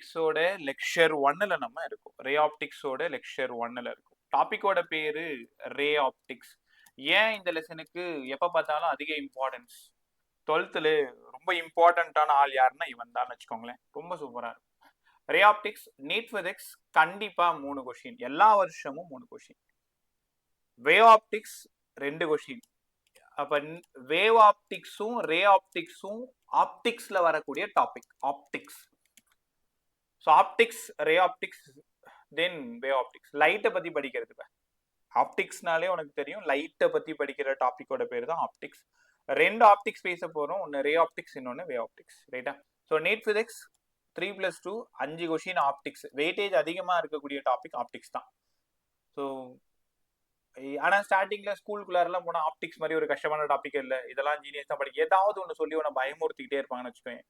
ஆப்டிக்ஸோட lecture 1ல நம்ம இருக்கோம். ரே ஆப்டிக்ஸோட lecture 1ல இருக்கும். டாபிக்கோட பேரு ரே ஆப்டிக்ஸ். ஏன் இந்த லெசனுக்கு எப்ப பார்த்தாலும் அதிக இம்பார்ட்டன்ஸ்? 12th ரொம்ப இம்பார்ட்டன்டான ஆள் யாருன்னா இவன் தான் வச்சுக்கோங்களேன். ரொம்ப சூப்பரா இருக்கும். ரே ஆப்டிக்ஸ், நீட் பிசிக்ஸ் கண்டிப்பா 3 கொஸ்டின். எல்லா வருஷமும் 3 கொஸ்டின். Wave optics 2 question. அப்ப வேவ் ஆப்டிக்ஸும் ரே ஆப்டிக்ஸும் ஆப்டிக்ஸ்ல வரக்கூடிய topic optics. So optics, ray optics, then wave optics. லைட்டை பத்தி படிக்கிறது. ஆப்டிக்ஸ்னாலே உனக்கு தெரியும், லைட்டை பத்தி படிக்கிற டாபிக்கோட பேர் தான் ஆப்டிக்ஸ். 2 ஆப்டிக்ஸ் பேச போறோம். ஒன்னு ரே ஆப்டிக்ஸ், இன்னொன்னு வேவ் ஆப்டிக்ஸ். ரைட்டா? So NEET physics 3+2 5 question optics. Weightage அதிகமா இருக்கக்கூடிய டாபிக் ஆப்டிக்ஸ் தான். ஸோ ஆனா ஸ்டார்டிங்ல ஸ்கூலுக்குள்ளாரெல்லாம் போனா ஆப்டிக்ஸ் மாதிரி ஒரு கஷ்டமான டாபிக் இல்லை. இதெல்லாம் ஜீனியஸ் தான் படிக்க, ஏதாவது ஒன்று சொல்லி உன்னை பயமுறுத்திக்கிட்டே இருப்பாங்கன்னு வச்சுக்கோங்க.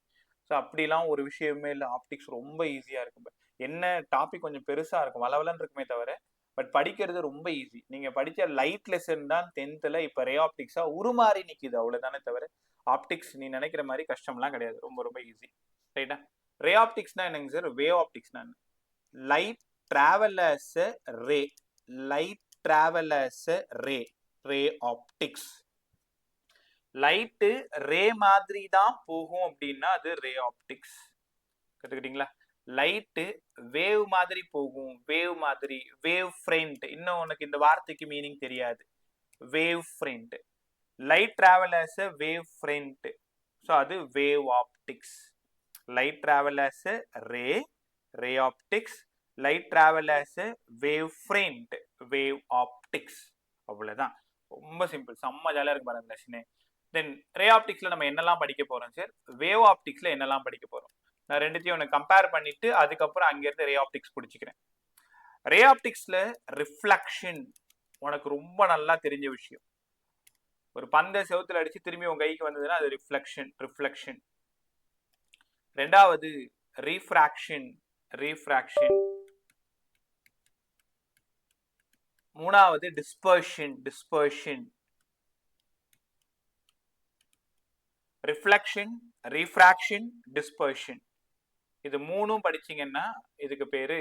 ஸோ அப்படிலாம் ஒரு விஷயமே இல்லை. ஆப்டிக்ஸ் ரொம்ப ஈஸியா இருக்கும். என்ன டாபிக் கொஞ்சம் பெருசா இருக்கும், வளவலன்னு இருக்குமே தவிர, பட் படிக்கிறது ரொம்ப ஈஸி. நீங்க படிச்ச லைட் லெசன் தான் 10th இப்ப ரே ஆப்டிக்ஸா உருமாறி நிக்குது, அவ்வளவுதானே தவிர ஆப்டிக்ஸ் நீ நினைக்கிற மாதிரி கஷ்டம்லாம் கிடையாது. ரொம்ப ரொம்ப ஈஸி. ரைட்டா? ரே ஆப்டிக்ஸ்னா என்னங்க சார்? வேவ் ஆப்டிக்ஸ்னா என்ன? Light travel as a ray. Light travel as a ray. ray optics. Light ray மாதிரி தான் போகும் அப்படின்னா அது ரே ஆப்டிக்ஸ். கத்துக்கிட்டீங்களா? லைட்டு வேவ் மாதிரி போகும். வேவ் மாதிரி, வேவ் ஃப்ரண்ட். இன்னும் உனக்கு இந்த வார்த்தைக்கு மீனிங் தெரியாது. Wave front. Light travel as a wave front. So அது wave optics. Light travel as a ray, ray optics. Light travel as a wave front, wave optics. அவ்வளவுதான். ரொம்ப சிம்பிள். செம்ம ஜாலியா இருக்கு பாருங்க லெசனே. தென் ரே ஆப்டிக்ஸ்ல நம்ம என்னெல்லாம் படிக்க போறோம் சார்? வேவ் ஆப்டிக்ஸ்ல என்னெல்லாம் படிக்க போறோம்? நான் ரெண்டுத்தையும் ஒன்று கம்பேர் பண்ணிட்டு அதுக்கப்புறம் அங்கிருந்து ரே ஆப்டிக்ஸ் பிடிச்சிக்கிறேன். ரே ஆப்டிக்ஸ்ல ரிஃப்ளக்ஷன் உனக்கு ரொம்ப நல்லா தெரிஞ்ச விஷயம். ஒரு பந்தை செவுத்துல அடிச்சு திரும்பி உங்க கைக்கு வந்ததுன்னா அது ரிஃப்ளக்ஷன். ரிஃப்ளக்ஷன். ரெண்டாவது ரீஃப்ராக்ஷன். ரீஃப்ராக்ஷன். மூணாவது dispersion. Dispersion. Reflection, refraction, dispersion. இது மூணும் படிச்சீங்கன்னா இதுக்கு பேரு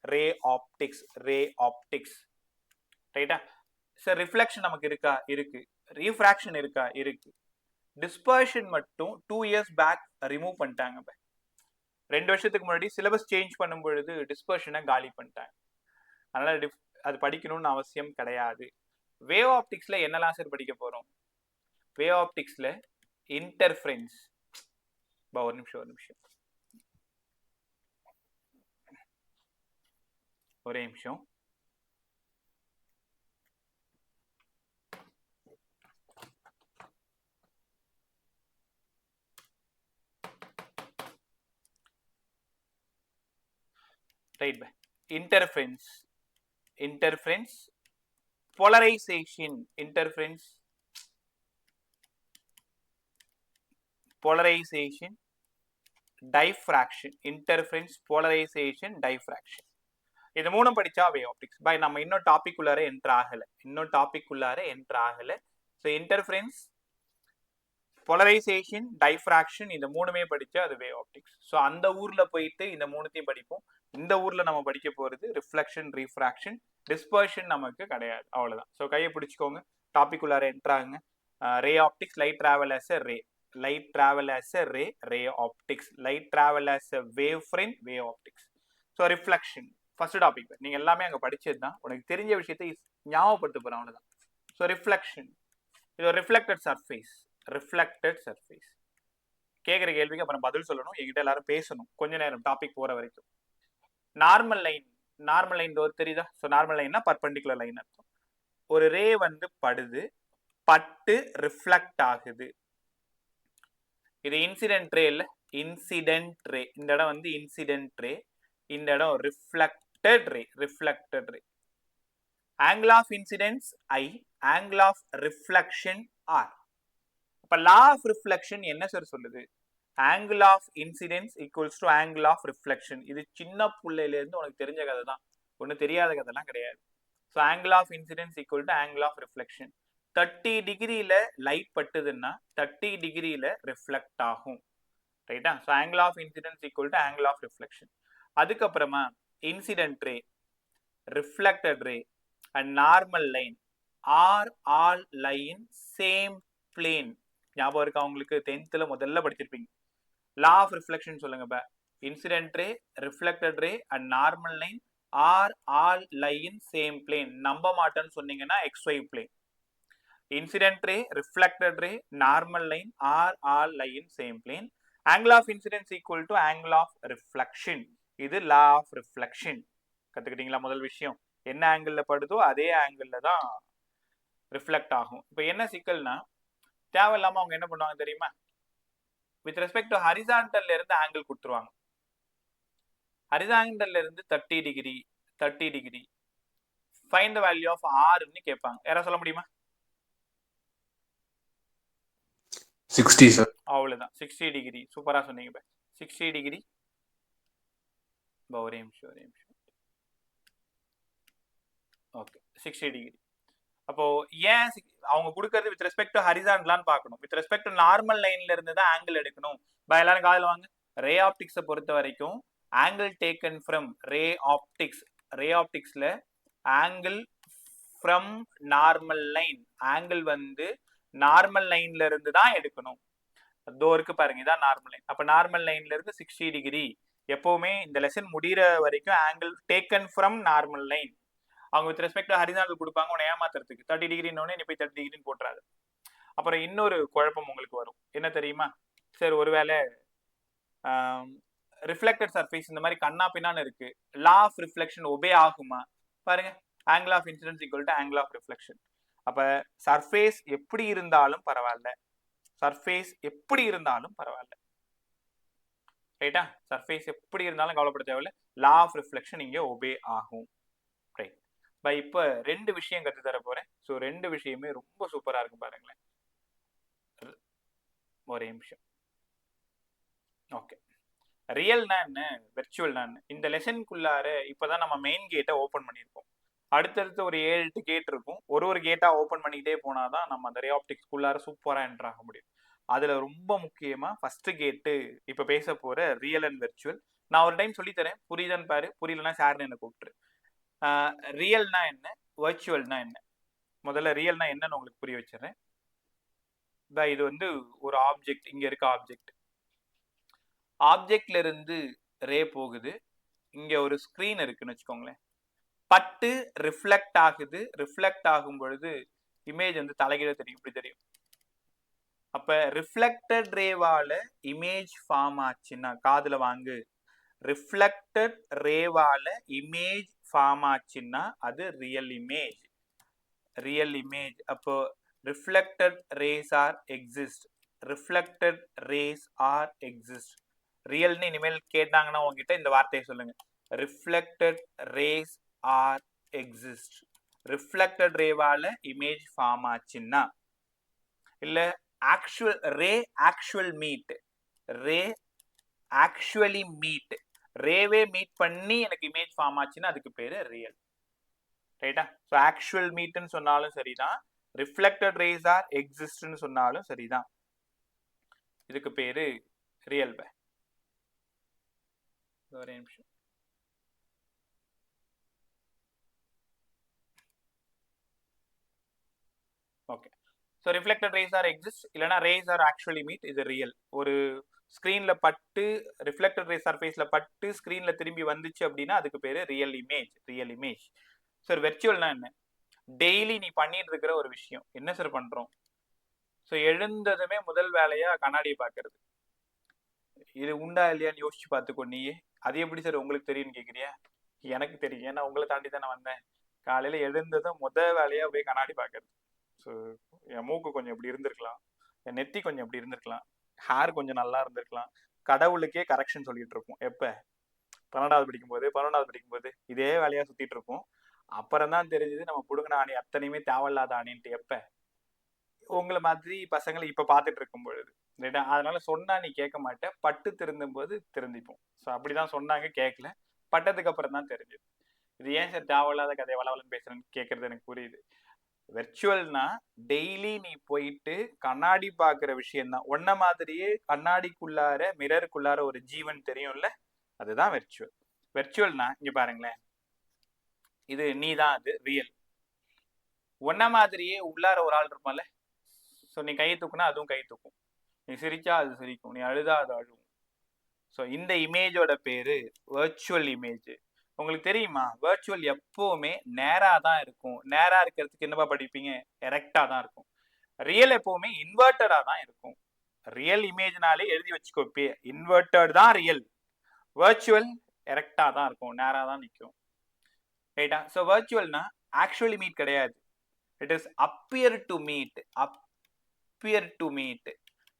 ரே ஆப்டிக்ஸ். Ray optics. ரைட்டா? சார் ரிஃப்ளக்ஷன் நமக்கு இருக்கா? இருக்கு. ரீஃப்ராக்ஷன் இருக்கா? இருக்கு. டிஸ்பர்ஷன் மட்டும் 2 years பேக் ரிமூவ் பண்ணிட்டாங்க. 2 வருஷத்துக்கு முன்னாடி சிலபஸ் சேஞ்ச் பண்ணும் பொழுது டிஸ்பர்ஷனை காலி பண்ணிட்டாங்க. அதனால அது படிக்கணும்னு அவசியம் கிடையாது. வேவ் ஆப்டிக்ஸ்ல என்னெல்லாம் சார் படிக்க போறோம்? வேவ் ஆப்டிக்ஸ்ல இன்டர்ஃபரன்ஸ். ஒரு நிமிஷம் ஒரே நிமிஷம். Right. Interference. Interference. Polarization. Interference, polarization, diffraction. Interference, polarization, diffraction. இது மூணும் படிச்சா வேவ் ஆப்டிக்ஸ். பை நம்ம இன்னும் டாபிக் உள்ளார என்டர் ஆகல. ஸோ இன்டர்ஃபரன்ஸ், போலரைசேஷன், டைஃப்ராக்ஷன், இந்த மூணுமே படிச்சா அது வேவ் ஆப்டிக்ஸ். ஸோ அந்த ஊர்ல போயிட்டு இந்த மூணுத்தையும் படிப்போம். இந்த ஊர்ல நம்ம படிக்க போறது ரிஃப்ளக்ஷன், ரீஃப்ராக்ஷன், டிஸ்பர்ஷன் நமக்கு கிடையாது. அவ்வளவுதான். ஸோ கையை பிடிச்சிக்கோங்க. டாபிக் உள்ளார என்டர் ஆகுங்க. Ray optics, light travel as a ray. Light travel as a ray, ray optics. Light travel as a wave front, wave optics. So reflection first topic. நீங்க எல்லாமே அங்க படிச்சது தான். உனக்கு தெரிஞ்ச விஷயத்தை ஞாபகப்படுத்த போறேன், அவ்வளவுதான். ஸோ ரிஃப்ளக்ஷன், இது ஒரு ரிஃப்ளெக்டட் சர்ஃபேஸ். Reflected surface. கேட்குற கேள்விக்கு அப்புறம் பதில் சொல்லணும். என்கிட்ட எல்லாரும் பேசணும் கொஞ்ச நேரம், டாபிக் போற வரைக்கும். Normal line. நார்மல் லைன் தெரியுதா? ஸோ நார்மல் லைன்னா பர்பெண்டிகுலர் லைன் அர்த்தம். ஒரு ரே வந்து படுது, பட்டு ரிஃப்ளெக்ட் ஆகுது. இது இன்சிடென்ட் ரே இல்ல, இன்சிடென்ட் ரே. இந்த இடம் வந்து இன்சிடென்ட் ரே, இந்த இடம் reflected ray. Reflected ray. Angle of incidence I, angle of reflection R. அப்ப லா ஆஃப் ரிஃப்ளெக்ஷன் என்ன சார் சொல்லுது? Angle of incidence equals to angle of reflection. இது சின்ன பிள்ளையில இருந்து உனக்கு தெரிஞ்ச கதை தான், ஒன்னும் தெரியாத கதைலாம் கிடையாது. So angle of incidence equal to angle of reflection. 30 டிகிரியில லைட் பட்டுதுன்னா 30 டிகிரியில ரிஃப்ளெக்ட் ஆகும். ரைட்டா? So angle of incidence equal to angle of reflection. அதுக்கப்புறமா incident ray, reflected ray and normal line are all lie in same plane. ஞாபகம் இருக்கா உங்களுக்கு? 10th முதல்ல படிச்சிருப்பீங்க. லா ஆஃப் ரிஃப்ளெக்ஷன் சொல்லுங்க பா. Incident ray, reflected ray and normal line are all lie in same plane. நம்ப மாட்டேன்னு சொன்னீங்கன்னா XY plane. Incident ray, reflected ray, normal line are all lie in same plane. Angle of incidence equal to angle of reflection. இது law of reflection. கத்துக்கிட்டீங்களா? முதல் விஷயம், என்ன angle படுதோ அதே angle தான் reflect ஆகும். இப்போ என்ன சிக்கல்னா, தேவையில்லாம அவங்க என்ன பண்ணுவாங்க தெரியுமா? வித் ரெஸ்பெக்ட் டு ஹரிசாண்டல்ல இருந்து ஆங்கிள் கொடுத்துருவாங்க. ஹரிசாண்டல்ல இருந்து 30 degree 30 degree find the value of ஆர்னு கேட்பாங்க. யாரா சொல்ல முடியுமா? 60 சார். அவ்வளவுதான், 60 டிகிரி. சூப்பரா சொன்னீங்க. 60 டிகிரி. ஒரே நிமிஷம். Okay, 60 degree. அப்போ ஏன் அவங்க கொடுக்கறது வித் ரெஸ்பெக்ட் டு ஹரிசாண்டலான்னு பார்க்கணும். வித் ரெஸ்பெக்ட் டு நார்மல் லைன்ல இருந்து தான் ஆங்கிள் எடுக்கணும். எல்லாரும் காதுல வாங்க. ரே ஆப்டிக்ஸை பொறுத்த வரைக்கும் angle taken from ray optics, ray ஆப்டிக்ஸ்ல angle from normal line, angle வந்து நார்மல் லைன்ல இருந்து தான் எடுக்கணும். அதோ இருக்கு பாருங்க, இதான் நார்மல் லைன். அப்ப நார்மல் லைன்ல இருந்து 60 டிகிரி. எப்பவுமே இந்த லெசன் முடிகிற வரைக்கும் angle taken from normal line. அவங்க வித் ரெஸ்பெக்ட் ஹரிசாண்டல் கொடுப்பாங்க உன்னை ஏமாத்துறதுக்கு. 30 டிகிரின்னு நீ போய் 30 டிகிரின்னு போட்டுறாது. அப்புறம் இன்னொரு குழப்பம் உங்களுக்கு வரும். என்ன தெரியுமா? சரி, ஒருவேளை ரிஃப்ளெக்டட் சர்ஃபேஸ் இந்த மாதிரி கண்ணா பின்னான்னு இருக்கு, லா ஆஃப் ரிஃப்ளெக்ஷன் ஒபே ஆகுமா? பாருங்க, angle of incidence equal to angle of reflection. அப்ப சர்ஃபேஸ் எப்படி இருந்தாலும் பரவாயில்ல, சர்ஃபேஸ் எப்படி இருந்தாலும் பரவாயில்ல, ரைட்டா? சர்ஃபேஸ் எப்படி இருந்தாலும் கவலைப்பட தேவையில்ல, லா ஆஃப் ரிஃப்ளெக்ஷன் இங்கே ஒபே ஆகும். ரைட். இப்போ 2 விஷயம் கற்று தர போறேன். ஸோ 2 விஷயமே ரொம்ப சூப்பரா இருக்கும் பாருங்களேன். ஒரே நிமிஷம். ஓகே, ரியல்னா என்ன, வெர்ச்சுவல்னா என்ன? இந்த லெசனுக்குள்ளார இப்பதான் நம்ம மெயின் கேட்டை ஓப்பன் பண்ணியிருக்கோம். அடுத்தடுத்து ஒரு 7-8 கேட் இருக்கும். ஒரு கேட்டா ஓப்பன் பண்ணிக்கிட்டே போனாதான் நம்ம அந்த ரே ஆப்டிக்ஸ்குள்ளார சூப்பரா என்டர் ஆக முடியும். அதுல ரொம்ப முக்கியமா ஃபர்ஸ்ட் கேட்டு இப்ப பேச போற ரியல் அண்ட் வெர்ச்சுவல். நான் ஒரு டைம் சொல்லி தரேன், புரியுதான்னு பாரு. புரியலன்னா ஷேர்னு என்ன கூப்பிட்டுரு. ரியல்னா என்ன, வெர்ச்சுவல்னா என்ன? முதல்ல ரியல்னா என்னன்னு உங்களுக்கு புரிய வச்சிடறேன். இது வந்து ஒரு ஆப்ஜெக்ட், இங்க இருக்க ஆப்ஜெக்ட். ஆப்ஜெக்ட்ல இருந்து ரே போகுது. இங்க ஒரு ஸ்கிரீன் இருக்குன்னு வச்சுக்கோங்களேன். பட்டு ரிஃப்ளெக்ட் ஆகுது. ரிஃப்ளெக்ட் ஆகும் பொழுது இமேஜ் வந்து தலைகீழ தெரியும், இப்படி தெரியும். அப்ப ரிஃப்ளெக்டட் ரேவால இமேஜ் ஃபார்ம் ஆச்சுன்னா, காதுல வாங்கு, ரிஃப்ளெக்டட் ரேவால இமேஜ் ஃபார்ம் ஆச்சுன்னா அது ரியல் இமேஜ். Real image. அப்போ reflected rays are exist, reflected rays are exist. ரியல்னு இனிமேல் கேட்டாங்கன்னா உங்ககிட்ட இந்த வார்த்தையை சொல்லுங்க, reflected rays are exist. Reflected ரேவால இமேஜ் ஃபார்ம் ஆச்சுன்னா, இல்ல actual ray actual meet, ray actually meet, ரேவே மீட் பண்ணி எனக்கு இமேஜ் ஃபார்ம் ஆச்சுன்னா அதுக்கு பேரு ரியல். ரைட்டா? ஸோ ஆக்சுவல் மீட்னு சொன்னாலும் சரிதான், ரிஃப்ளெக்டட் ரேஸ் ஆர் எக்ஸிஸ்ட்னு சொன்னாலும் சரிதான், இதுக்கு பேரு ரியல். ஒரே நிமிஷம். Okay, so reflected rays are exist, இல்லைனா ரேஸ் ஆர் ஆக்சுவலி மீட், இது ரியல். ஒரு ஸ்க்ரீன்ல பட்டு ரிஃப்ளெக்டட் ரேஸ் சர்ஃபேஸ்ல பட்டு ஸ்க்ரீன்ல திரும்பி வந்துச்சு அப்படின்னா அதுக்கு பேரு real image, real image. Sir வெர்ச்சுவல்னா என்ன? டெய்லி நீ பண்ணிட்டு இருக்கிற ஒரு விஷயம். என்ன சார் பண்றோம்? ஸோ எழுந்ததுமே முதல் வேலையா கண்ணாடியை பார்க்கறது. இது உண்டா இல்லையான்னு யோசிச்சு பார்த்துக்கோ நீயே. அது எப்படி சார் உங்களுக்கு தெரியும்னு கேட்குறியா? எனக்கு தெரியும், ஏன்னா உங்களை தாண்டி தான் நான் வந்தேன். காலையில எழுந்ததும் முதல் வேலையா போய் கண்ணாடி பார்க்கறது. ஸோ என் மூக்கு கொஞ்சம் இப்படி இருந்திருக்கலாம், என் நெத்தி கொஞ்சம் இப்படி இருந்திருக்கலாம், ஹேர் கொஞ்சம் நல்லா இருந்திருக்கலாம். கடவுளுக்கே கரெக்ஷன் சொல்லிட்டு இருப்போம். எப்ப? 12வது படிக்கும்போது இதே வேலையா சுத்திட்டு இருப்போம். அப்புறம் தான் தெரிஞ்சது நம்ம புடுங்கின ஆணி அத்தனையுமே தேவையில்லாத ஆணின்ட்டு. எப்ப? உங்களை மாதிரி பசங்களை இப்ப பார்த்துட்டு இருக்கும் பொழுது. அதனால சொன்னா நீ கேட்க மாட்டேன், பட்டு திருந்தும் போது திருந்திப்போம். ஸோ அப்படிதான் சொன்னாங்க, கேட்கல. பட்டதுக்கு அப்புறம் தான் தெரிஞ்சது. இது ஏன் சார் தேவையில்லாத கதையை வளவலன்னு பேசுறேன்னு கேட்கறது எனக்கு புரியுது. வெர்ச்சுவல்னா டெய்லி நீ போயிட்டு கண்ணாடி பாக்குற விஷயம் தான். ஒன்ன மாதிரியே கண்ணாடிக்குள்ளார மிரருக்குள்ளார ஒரு ஜீவன் தெரியும்ல, அதுதான் வெர்ச்சுவல். வெர்ச்சுவல்னா இங்க பாருங்களேன், இது நீ தான், அது ரியல். ஒன்ன மாதிரியே உள்ளார ஒரு ஆள் இருப்பான்ல. ஸோ நீ கையை தூக்குனா அதுவும் கை தூக்கும், நீ சிரிச்சா அது சிரிக்கும், நீ அழுதா அது அழுவும். ஸோ இந்த இமேஜோட பேரு வெர்ச்சுவல் இமேஜ். உங்களுக்கு தெரியுமா, வெர்ச்சுவல் எப்பவுமே நேரா தான் இருக்கும். நேரா இருக்கிறதுக்கு என்னப்பா படிப்பீங்க, எரெக்டா தான் இருக்கும். ரியல் எப்பவுமே இன்வெர்டரா தான் இருக்கும். ரியல் இமேஜ்னாலே எழுதி வச்சுக்கோ, இன்வெர்டட் தான் ரியல். வெர்ச்சுவல் எரெக்டா தான் இருக்கும், நேரா தான் நிற்கும். ரைட்டா? ஸோ வெர்ச்சுவல்னா ஆக்சுவலி மீட் கிடையாது, it is appear to meet. Appear to meet.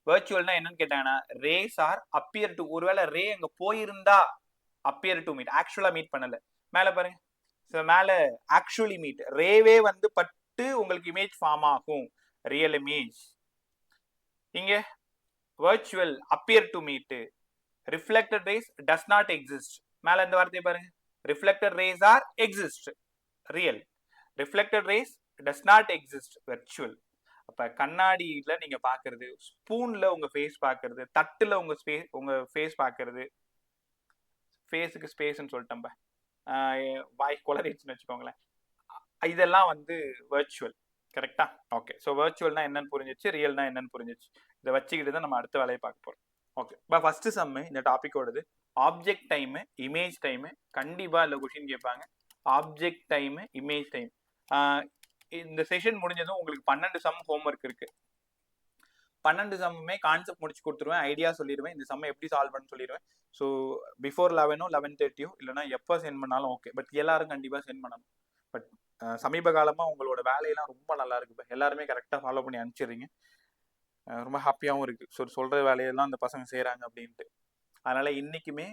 வெர்ச்சுவல்னா என்னன்னு கேட்டாங்கன்னா, ரேஸ் ஆர் அப்பியர் டு. ஒருவேளை ரே அங்க போயிருந்தா அப்பியர் டு மீட், ஆக்சுவலா மீட் பண்ணல. மேல பாருங்க, ஸோ மேல ஆக்சுவலி மீட், ரேவே வந்து பட்டு உங்களுக்கு இமேஜ் ஃபார்ம் ஆகும், ரியல் இமேஜ். இங்க virtual appear to meet. Reflected rays does not exist. மேல இந்த வார்த்தையை பாருங்க, reflected rays are exist, real. Reflected rays does not exist, virtual. அப்ப கண்ணாடியில நீங்க பாக்குறது, ஸ்பூன்ல உங்க ஃபேஸ் பாக்குறது, தட்டுல உங்க ஃபேஸ் பாக்குறது, ஃபேஸுக்கு ஸ்பேஸ்ன்னு சொல்லிட்டேன், வாய் குளறிச்சுன்னு வச்சுக்கோங்களேன், இதெல்லாம் வந்து வெர்ச்சுவல். கரெக்டா? ஓகே. ஸோ வெர்ச்சுவல்னா என்னன்னு புரிஞ்சிச்சு, ரியல்னா என்னன்னு புரிஞ்சிச்சு. இதை வச்சுக்கிட்டு தான் நம்ம அடுத்த வேலையை பார்க்க போறோம். ஓகே. இப்போ ஃபர்ஸ்ட் சம்மு இந்த டாபிக்கோடது ஆப்ஜெக்ட் டைமு, இமேஜ் டைமு. கண்டிப்பா இல்லை கொஸ்டின் கேட்பாங்க, ஆப்ஜெக்ட் டைமு, இமேஜ் டைம். இந்த செஷன் முடிஞ்சதும் உங்களுக்கு 12 சம் ஹோம்ஒர்க் இருக்கு. 12 சம்முமே கான்செப்ட் முடிச்சு கொடுத்துருவேன், ஐடியா சொல்லிடுவேன், இந்த சம்மை எப்படி சால்வ் பண்ண சொல்லிடுவேன். ஸோ பிஃபோர் 11 11:30 இல்லைனா எப்போ சென்ட் பண்ணாலும் ஓகே, பட் எல்லாரும் கண்டிப்பாக சென்ட் பண்ணணும். பட் சமீப காலமாக உங்களோட வேலையெல்லாம் ரொம்ப நல்லா இருக்கு, இப்போ எல்லாருமே கரெக்டாக ஃபாலோ பண்ணி அனுப்பிச்சிடுறீங்க, ரொம்ப ஹாப்பியாகவும் இருக்கு. ஸோ சொல்கிற வேலையெல்லாம் அந்த பசங்க செய்கிறாங்க அப்படின்ட்டு. அதனால் இன்றைக்குமே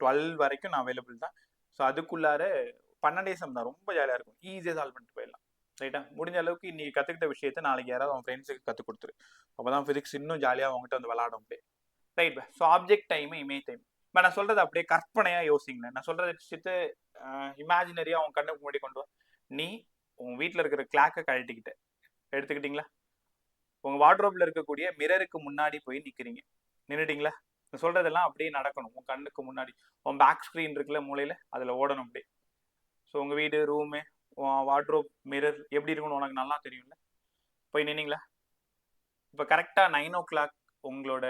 12 வரைக்கும் நான் அவைலபிள் தான். ஸோ அதுக்குள்ளார 12 சம் தான், ரொம்ப ஜாலியாக இருக்கும், ஈஸியாக சால்வ் பண்ணிட்டு போயிடலாம். ரைட்டா? முடிஞ்ச அளவுக்கு இன்னைக்கு கற்றுக்கிட்ட விஷயத்த நாளைக்கு யாராவது அவன் ஃப்ரெண்ட்ஸுக்கு கற்றுக் கொடுத்துரு, அப்போ தான் ஃபிசிக்ஸ் இன்னும் ஜாலியாக அவங்ககிட்ட வந்து விளாடும் அப்படியே. Right. So object time, image time. இப்போ நான் சொல்கிறது அப்படியே கற்பனையாக யோசிங்களேன். நான் சொல்கிற விஷயத்த இமேஜினரியாக அவன் கண்ணுக்கு முன்னாடி கொண்டு வா. நீ உங்கள் வீட்டில் இருக்கிற கிளாக்கை கழட்டிக்கிட்ட எடுத்துக்கிட்டீங்களா, உங்கள் வார்ட்ரோப்பில் இருக்கக்கூடிய மிரருக்கு முன்னாடி போய் நிற்கிறீங்க, நின்றுட்டீங்களா? நான் சொல்கிறதெல்லாம் அப்படியே நடக்கணும் உங்கள் கண்ணுக்கு முன்னாடி. உன் பேக் ஸ்க்ரீன் இருக்குல்ல மூலையில், அதில் ஓடணும் அப்படியே. ஸோ உங்கள் வீடு, ரூமு, வார்ட்ரோப், மிரர் எப்படி இருக்குன்னு உனக்கு நல்லா தெரியும்ல. போய் நின்னீங்களா? இப்போ கரெக்டாக 9 o'clock உங்களோட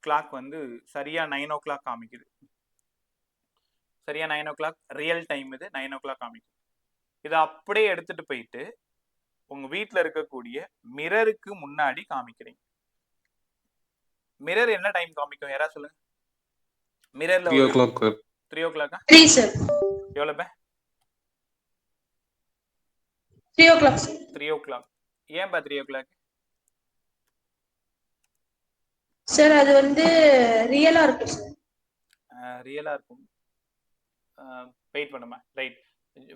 கிளாக் வந்து சரியா 9 o'clock காமிக்குது. சரியா 9 o'clock ரியல் டைம், இது 9 o'clock காமிக்கும். இதை அப்படியே எடுத்துட்டு போயிட்டு உங்க வீட்டில் இருக்கக்கூடிய மிரருக்கு முன்னாடி காமிக்கிறீங்க. மிரர் என்ன டைம் காமிக்கும், யாராவது சொல்லுங்க. மிரர்ல 3 o'clock. 3 o'clock. 3 sir. எவ்வளவு? 3 o'clock sir. 3 o'clock. ஏன்பா 3 o'clock? சார் அது வந்து ரியலா இருக்கும் சார். ரியலா இருக்கும். வெயிட் பண்ணுமா. ரைட்.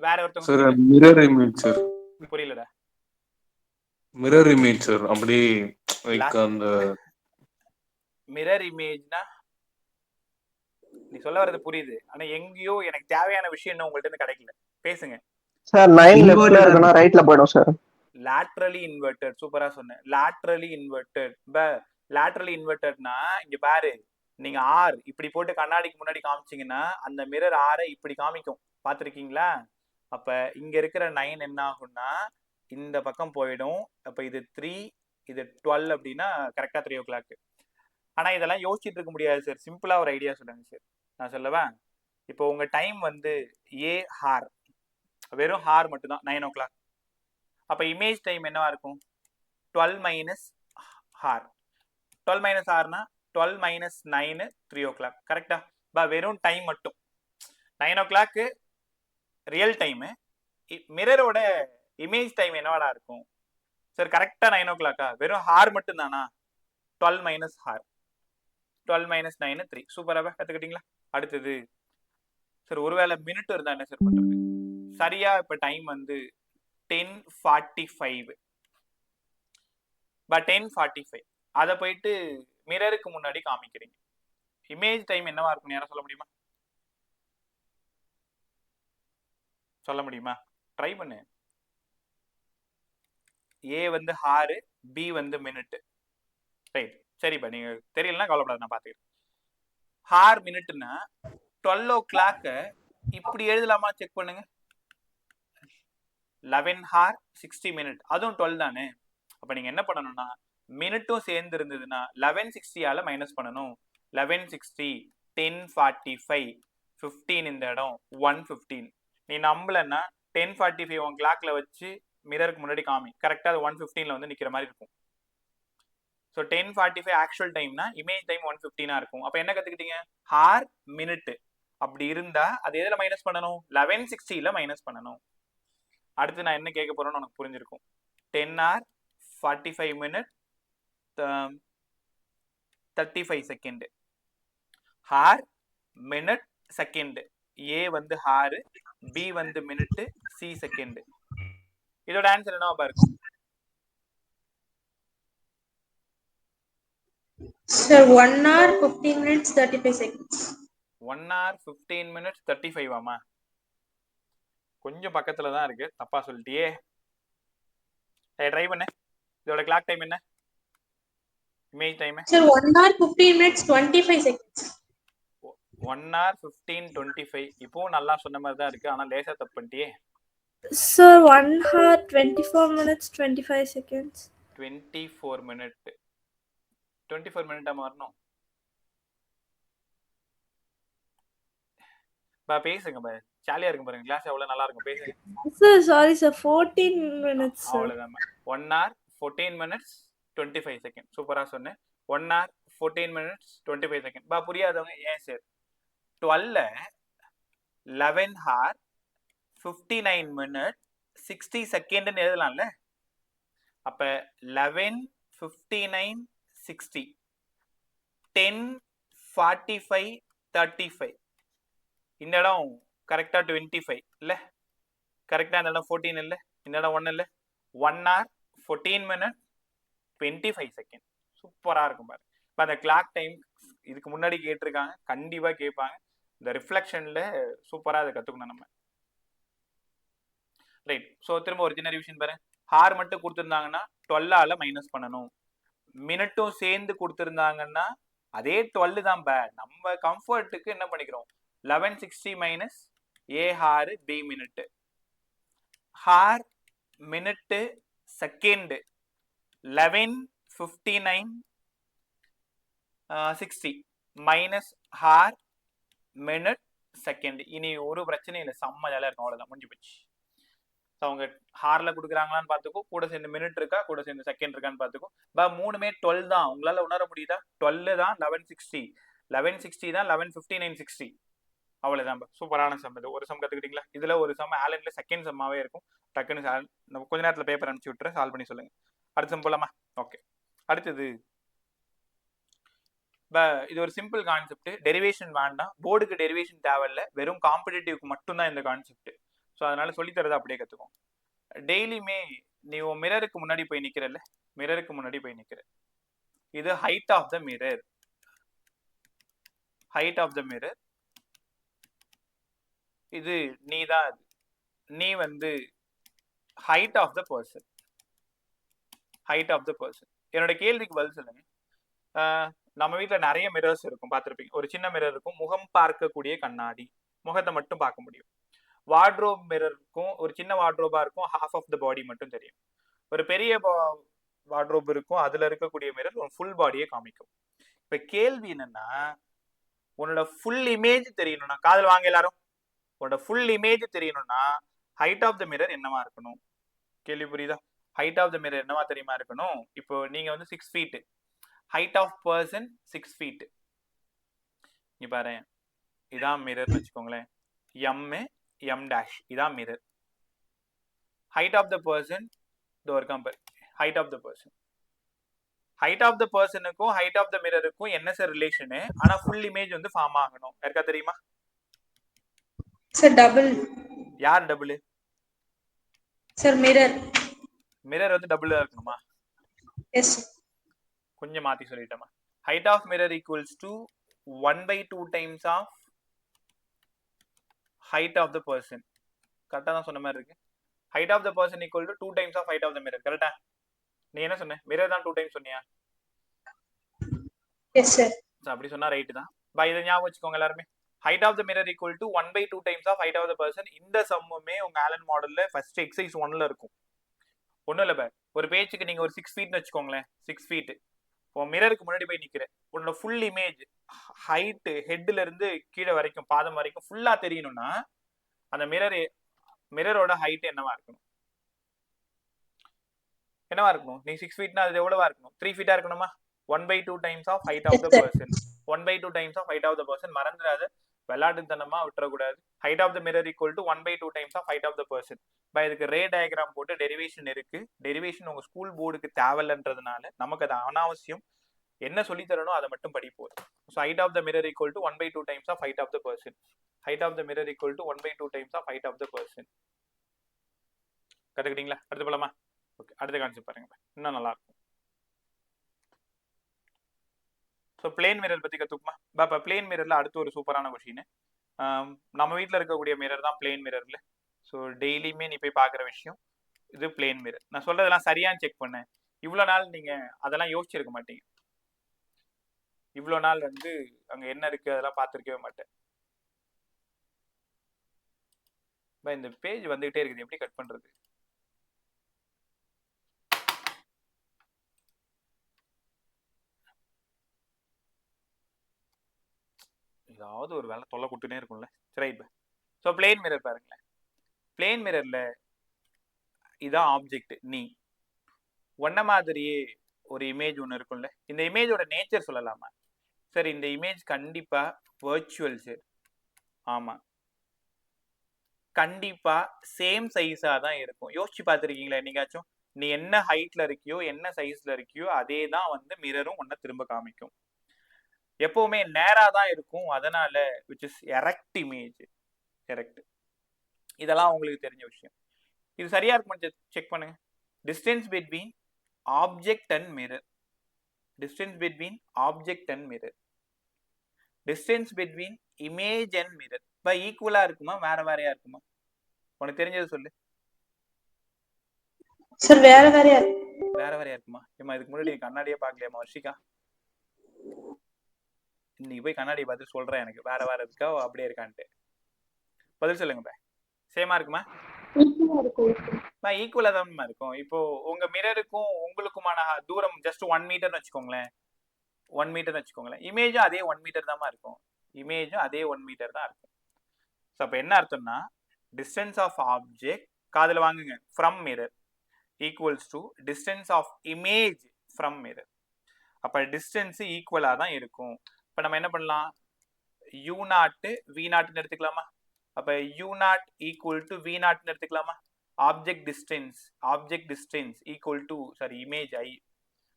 வேற ஒருத்தவங்க சார் சொல்லுங்க. Mirror image sir. புரியலடா. மிரர் இமேஜ் சார், அப்படி லைக் அந்த மிரர் இமேஜ்னா நீ சொல்ல வர்றது புரியுது, ஆனா எங்கேயோ எனக்கு தேவையான விஷயம் இன்னும் உங்கள்ட்ட இருந்து கிடைக்கல. பேசுங்க சார். 9 லெஃப்ட்ல இருக்குனா ரைட்ல போய்டும் சார். Laterally inverted. சூப்பரா சொன்னேன், லேட்டரலி இன்வெர்ட்டட். லேட்டரலி இன்வெர்ட்டட்னா இங்க பாரு, நீங்க ஆர் இப்படி போட்டு கண்ணாடிக்கு முன்னாடி காமிச்சீங்கன்னா அந்த மிரர் ஆரை இப்படி காமிக்கும், பாத்திருக்கீங்களா? அப்ப இங்க இருக்கிற 9 என்ன ஆகும்னா இந்த பக்கம் போயிடும். அப்ப இது 3, இது 12 அப்படின்னா கரெக்டா 3 o'clock. ஆனா இதெல்லாம் யோசிச்சுட்டு இருக்க முடியாது சார், சிம்பிளா ஒரு ஐடியா சொல்லுங்க சார். நான் சொல்லவா? இப்போ உங்க டைம் வந்து ஏ ஹார், வெறும் ஹார் மட்டும் தான் 9 o'clock. அப்ப இமேஜ் டைம் என்னவா இருக்கும்? 12 minus hour. 12 minus ஹார்னா 12 minus 9 3 o'clock. கரெக்டா? வெறும் டைம் மட்டும் 9 o'clock ரியல் டைம். மிரரோட இமேஜ் டைம் என்னவாடா இருக்கும் சார்? கரெக்டா 9 o'clock. வெறும் ஹார் மட்டும் தானா? 12 minus ஹார், 12 minus 9 3. சூப்பராக கத்துக்கிட்டீங்களா? அடுத்தது சார், ஒருவேளை மினிட் இருந்தா என்ன சார் பண்றது? சரியா இப்ப டைம் வந்து 10:45. 10:45 அதை போயிட்டு மிரருக்கு முன்னாடி காமிக்கிறீங்க. இமேஜ் டைம் என்னவா இருக்கும், யாரும் சொல்ல முடியுமா? சொல்ல முடியுமா? ட்ரை பண்ணு. ஏ வந்து ஹாரு, பி வந்து மினிட். ரைட், சரிப்பா, நீங்க தெரியலன்னா கவலைப்படாது, நான் பாத்துக்கிறேன். ஹார் மினிட்னா 12 o'clock இப்படி எழுதலாமா செக் பண்ணுங்க. 11 hour 60 minute, அதுவும் 12 தானே. அப்ப நீங்க என்ன பண்ணணும்னா மினிட்டும் சேர்ந்து இருந்ததுன்னா 1160 மைனஸ் பண்ணணும். 1160 10:45 15 இந்த இடம் 1:15. நீ நம்பலன்னா 10:45 உன் கிளாக்ல வச்சு மிரருக்கு முன்னாடி காமி, கரெக்டா அது 1:15 வந்து நிக்கிற மாதிரி இருக்கும். ஸோ 10:45 ஆக்சுவல் டைம்னா இமேஜ் டைம் 1:15 இருக்கும். அப்ப என்ன கத்துக்கிட்டீங்க? ஹார் மினிட் அப்படி இருந்தா அது எதுல மைனஸ் பண்ணணும்? 1160 மைனஸ் பண்ணணும். அடுத்து நான் என்ன கேட்க போறேன்னு உனக்கு புரிஞ்சிருக்கும். 10 hour 45 minute 35 second. Hour minute second. A வந்து ஹாரு, பி வந்து மினிட், சி செகண்ட். இதோட ஆன்சர் என்னவா இருக்கும்? Sir, 1 hour 15 minutes 35 seconds. 1 hour 15 minutes 35 ஆமா? கொஞ்சம் பக்கத்துல தான் இருக்கு, தப்பா சொல்லிட்டியே. ட்ரை பண்ணு. இதோட கிளாக் டைம் என்ன? Image time? Sir, 1 hour 15 minutes 25 seconds. 1 hour 15:25. இப்போவும் நல்லா சொன்ன மாதிரி தான் இருக்கு, ஆனா லேசா தப்பு பண்ணிட்டியே. Sir, 1 hour 24 minutes 25 seconds. 24 minute 24 minute வரணும். பேசுங்க பா, ஜாலியா இருக்கும் பாருங்க, கிளாஸ் எவ்வளவு நல்லா இருக்கும், பேசுங்க. Sir, sorry sir, 14 minutes. அவ்வளவுதான். 1 hour 14 minutes 25 seconds. சூப்பரா சொன்னேன். 1 hour 14 minutes 25 seconds. பா புரியாதவங்க ஏன் சார் 12 11 hour 59 minutes 60 செகண்ட்னு எழுதலாம்ல. அப்ப 11 59 60 10 45 35. இந்த இடம் கரெக்டா 25 இல்ல? கரெக்டா இந்த இடம் 14 இல்ல? இந்த இடம் 1 இல்ல? 1 hour 14 minutes 25 seconds. சூப்பரா இருக்கும் பாரு. இப்ப அந்த கிளாக் டைம் இதுக்கு முன்னாடி கேட்டிருக்காங்க, கண்டிப்பா கேட்பாங்க. இந்த ரிஃப்ளெக்ஷன்ல சூப்பரா அதை கத்துக்கணும் நம்ம. ரைட். ஸோ திரும்ப ஒரு சின்ன ரிவிஷன் பாருங்க. ஹார் மட்டும் கொடுத்துருந்தாங்கன்னா 12 மைனஸ் பண்ணணும். மினிட்டும் சேர்ந்து கொடுத்துருந்தாங்கன்னா அதே 12 தான். நம்ம கம்ஃபர்ட்டுக்கு என்ன பண்ணிக்கிறோம்? 1160 minus A hour B minute. Hour minute second 11:59 60 minus hour minute second. இனி ஒரு பிரச்சனையும் இல்லை, செம்ம ஜாலியா இருக்கும், அவ்வளவுதான், முடிஞ்சு போச்சு. அவங்க ஹார்ல கொடுக்குறாங்களான்னு பார்த்துக்கோ, கூட சேர்ந்து மினிட் இருக்கா, கூட சேர்ந்து செகண்ட் இருக்கான்னு பார்த்துக்கோ. மூணுமே 12 தான். உங்களால உணர முடியுதா? 12 தான் 1160, 1160 தான் 11:59 60. அவ்வளவுதான். சூப்பரான சம் இது. ஒரு சம் கத்துக்கிட்டீங்களா? இதுல ஒரு சம் ஆலன்ல செகண்ட் சம்மாவே இருக்கும். டக்குன்னு கொஞ்ச நேரத்துல பேப்பர் அனுப்பிச்சு விட்டுற, சால்வ் பண்ணி சொல்லுங்க. அடுத்த சம் போலாமா? ஓகே. அடுத்தது இது ஒரு சிம்பிள் கான்செப்ட். டெரிவேஷன் வேண்டாம், போர்டுக்கு டெரிவேஷன் தேவையில்ல, வெறும் காம்படிட்டிவ்க்கு மட்டும்தான் இந்த கான்செப்ட். ஸோ அதனால சொல்லித்தரதை அப்படியே கற்றுக்கும். டெய்லியுமே நீ உன் மிரருக்கு முன்னாடி போய் நிற்கிறல்ல, மிரருக்கு முன்னாடி போய் நிற்கிற, இது height of the mirror. Height of the mirror இது நீ தான். நீ வந்து height of the person. Height of the person. என்னோட கேள்விக்கு பதில் சொல்லுங்க. நம்ம வீட்டில் நிறைய மிரர்ஸ் இருக்கும், பார்த்துருப்பீங்க. ஒரு சின்ன மிரர் இருக்கும், முகம் பார்க்கக்கூடிய கண்ணாடி, முகத்தை மட்டும் பார்க்க முடியும். வார்ட்ரோப் மிரர் இருக்கும், ஒரு சின்ன வார்ட்ரோபா இருக்கும், ஹாஃப் ஆஃப் த பாடி மட்டும் தெரியும். ஒரு பெரிய வார்ட்ரோப் இருக்கும், அதுல இருக்கக்கூடிய மிரர் ஒரு ஃபுல் பாடியை காமிக்கும். இப்ப கேள்வி என்னன்னா, உன்னோட ஃபுல் இமேஜ் தெரியணும்னா, காதல் வாங்க எல்லாரும், உன்னோட ஃபுல் இமேஜ் தெரியணும்னா ஹைட் ஆஃப் த மிரர் என்னவா இருக்கணும்? கேள்வி புரியுதா? ஹைட் ஆஃப் த மிரர் என்னவா தெரியுமா இருக்கணும்? இப்போ நீங்க வந்து 6 feet, height of person 6 feet. இங்க பாரு, இதான் மிரர் வச்சுக்கோங்களேன். எம் டேஷ் இதான் mirror. Height of the person height of the person. Height of the பர்சனுக்கும் ஹைட் ஆஃப் த மிரருக்கும் என்ன சார் ரிலேஷனு? ஆனா ஃபுல் இமேஜ் வந்து ஃபார்ம் ஆகணும். யாருக்கா தெரியுமா? Sir double. யார் டபுள்? Sir mirror. மிரர் வந்து டபுளா இருக்கணுமா? எஸ். கொஞ்சம் மாத்தி சொல்லிட்டேமா. Height of mirror equals to 1/2 times of height of the person. கரெக்டா தான் சொன்ன மாதிரி இருக்கு. Height of the person equal to 2 times of height of the mirror. கரெக்டா? நீ என்ன சொன்ன? மிரர் தான் 2 டைம்ஸ் சொன்னியா? Yes sir. அப்படி சொன்னா ரைட் தான். பை இதை ஞாபகம் வச்சுக்கோங்க எல்லாருமே. Height of the mirror equal to 1/2 times of height of the person. இந்த சம்முமே உங்க ஆலன் மாடல்ல ஃபர்ஸ்ட் எக்ஸசைஸ் 1ல இருக்கும். ஒன்றும் இல்லை பை, ஒரு பேஜுக்கு நீங்க ஒரு 6 ஃபீட்னு வச்சுக்கோங்களேன். 6 ஃபீட் இப்போ மிரருக்கு முன்னாடி போய் நிக்கிறேன். உன்னோட ஃபுல் இமேஜ் ஹைட் ஹெட்ல இருந்து கீழே வரைக்கும் பாதம் வரைக்கும் ஃபுல்லா தெரியணும்னா அந்த மிரரோட ஹைட் என்னவா இருக்கணும்? என்னவா இருக்கணும்? நீ 6 ஃபீட்னா அது எவ்வளவா இருக்கணும்? 3 ஃபீட்டா இருக்கணுமா? 1/2 times of height of the person. 1/2 times of height of the person. மறந்துடாத, விளையாட்டுத்தனமா விட்டுறக்கூடாது. Height of the mirror equal to 1/2 times of height of the person. இப்போ இதுக்கு ரே டயக்ராம் போட்டு டெரிவேஷன் இருக்கு. டெரிவேஷன் உங்க ஸ்கூல் போர்டுக்கு தேவையில்லைன்றதுனால நமக்கு அது அனாவசியம். என்ன சொல்லி தரணும் அதை மட்டும் படிப்போம். So height of the mirror equal to 1/2 times of height of the person. Height of the mirror equal to 1/2 times of height of the person. கற்றுக்கிட்டீங்களா? அடுத்து போலாமா? ஓகே, அடுத்த கான்செப்ட் பாருங்க, இன்னும் நல்லா இருக்கும். ஸோ பிளேன் மிரர் பற்றி கற்றுக்குமா? இப்போ பிளேன் மிரரில் அடுத்து ஒரு சூப்பரான கொஷின். நம்ம வீட்டில் இருக்கக்கூடிய மிரர் தான் பிளேன் மிரரில். ஸோ டெய்லியுமே நீ போய் பார்க்குற விஷயம் இது பிளேன் மிரர். நான் சொல்றதெல்லாம் சரியான்னு செக் பண்ணேன். இவ்வளோ நாள் நீங்கள் அதெல்லாம் யோசிச்சிருக்க மாட்டீங்க. இவ்வளோ நாள் வந்து அங்கே என்ன இருக்குது அதெல்லாம் பார்த்துருக்கவே மாட்டேன். இந்த பேஜ் வந்துகிட்டே இருக்குது, எப்படி கட் பண்ணுறது? ஏதாவது ஒரு வேலை தொல்லை கொடுத்துனே இருக்கும்ல. சரி, ஸோ பிளேன் மிரர் பாருங்களேன். பிளேன் மிரர்ல இதான் ஆப்ஜெக்ட். நீ ஒன்ன மாதிரியே ஒரு இமேஜ் ஒன்று இருக்கும்ல. இந்த இமேஜோட நேச்சர் சொல்லலாமா? சரி, இந்த இமேஜ் கண்டிப்பா வர்ச்சுவல் சார். ஆமா, கண்டிப்பா சேம் சைஸா தான் இருக்கும். யோசிச்சு பார்த்துருக்கீங்களா என்னைக்காச்சும்? நீ என்ன ஹைட்ல இருக்கியோ என்ன சைஸ்ல இருக்கியோ அதே தான் வந்து மிரரும் ஒன்ன திரும்ப காமிக்கும். எப்பவுமே நேரா தான் இருக்கும். அதனால which is erect image. Erect. இதெல்லாம் உங்களுக்கு தெரிஞ்ச விஷயம். இது சரியா இருக்குமா செக் பண்ணுங்க. Distance between object and mirror. Distance between object and mirror. Distance between image and mirror. இப்போ ஈக்குவலா இருக்குமா வேற வேறையா இருக்குமா? உனக்கு தெரிஞ்சது சொல்லு. சார் வேற வேறையா வேற வேறையா இருக்குமா? ஏமா இதுக்கு முன்னாடி நீ கண்ணாடியே பார்க்கலையாமா வர்ஷிகா? இன்னைக்கு போய் கண்ணாடியை பார்த்து சொல்றேன் எனக்கு வேற வேற இருக்கா அப்படியே இருக்கான்ட்டு. பதில் சொல்லுங்க. சேமா இருக்குமா? ஈக்குவலா தான் இருக்கும். இப்போ உங்க மிரருக்கும் உங்களுக்குமான தூரம் ஜஸ்ட் 1 மீட்டர்னு வச்சுக்கோங்களேன். 1 மீட்டர்னு வச்சுக்கோங்களேன். இமேஜும் அதே 1 மீட்டர் தான் இருக்கும். இமேஜும் அதே 1 மீட்டர் தான் இருக்கும். ஸோ அப்போ என்ன அர்த்தம்னா டிஸ்டன்ஸ் ஆஃப் ஆப்ஜெக்ட், காதில் வாங்குங்க, from mirror equals to distance of image from mirror. அப்போ டிஸ்டன்ஸ் ஈக்குவலாக தான் இருக்கும். இப்போ நம்ம என்ன பண்ணலாம்? u0 v0ன்னு எடுத்துக்கலாமா? அப்போ u0 ஈக்குவல் டு v0ன்னு எடுத்துக்கலாமா? Object distance equal to image i.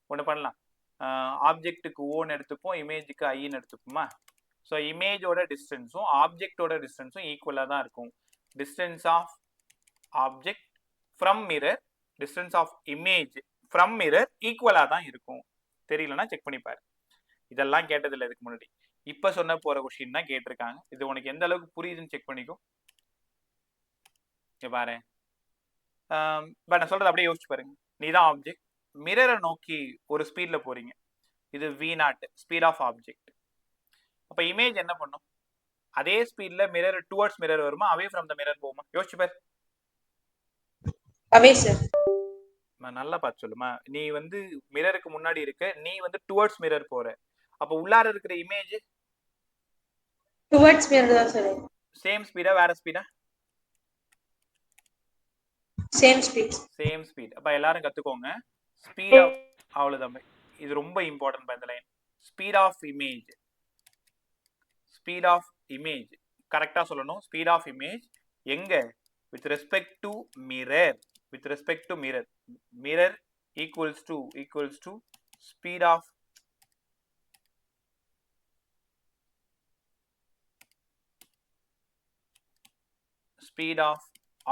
ஒன்று பண்ணலாம், ஆப்ஜெக்ட்டுக்கு ஓன்னு எடுத்துப்போம், இமேஜுக்கு ஐன்னு எடுத்துப்போமா? ஸோ இமேஜோட டிஸ்டன்ஸும் ஆப்ஜெக்டோட டிஸ்டன்ஸும் ஈக்குவலாக தான் இருக்கும். Distance of object from mirror, distance of image from mirror ஈக்குவலாக தான் இருக்கும். தெரியலன்னா செக் பண்ணிப்பாரு. இதெல்லாம் கேட்டதில்லை இதுக்கு முன்னாடி. இப்போ சொன்ன போகிற கொஸ்டின் தான் கேட்டிருக்காங்க. இது உனக்கு எந்த அளவுக்கு புரியுதுன்னு செக் பண்ணிக்கோ. பாரு, நான் சொல்றது அப்படியே யோசிச்சு பாருங்க. நீ தான் ஆப்ஜெக்ட், மிரரை நோக்கி ஒரு ஸ்பீட்ல போறீங்க. இது v0 ஸ்பீட் ஆஃப் ஆப்ஜெக்ட். அப்ப இமேஜ் என்ன பண்ணும்? அதே ஸ்பீட்ல மிரர் டுவர்ட்ஸ் மிரர் வருமா, அவே ஃப்ரம் த மிரர் போகுமா? யோசிச்சு பாரு. அவே சார். நல்லா பார்த்து சொல்லுமா. நீ வந்து மிரருக்கு முன்னாடி இருக்க, நீ வந்து டுவர்ட்ஸ் மிரர் போற. அப்ப உள்ளார இருக்கிற இமேஜ் டுவர்ட்ஸ் மிரர் தான் சார். சேம் ஸ்பீடா வேற speedo? Same speed. Same speed. அப்ப எல்லாரும் கத்துக்கோங்க. ஸ்பீட் ஆஃப், அவ்வளவுதான். இது ரொம்ப இம்பார்ட்டன்ட் இந்த line. Speed of image, speed of image கரெக்டா சொல்லணும். ஸ்பீட் ஆஃப் இமேஜ் எங்க? With respect to mirror. With respect to mirror. Mirror equals to speed of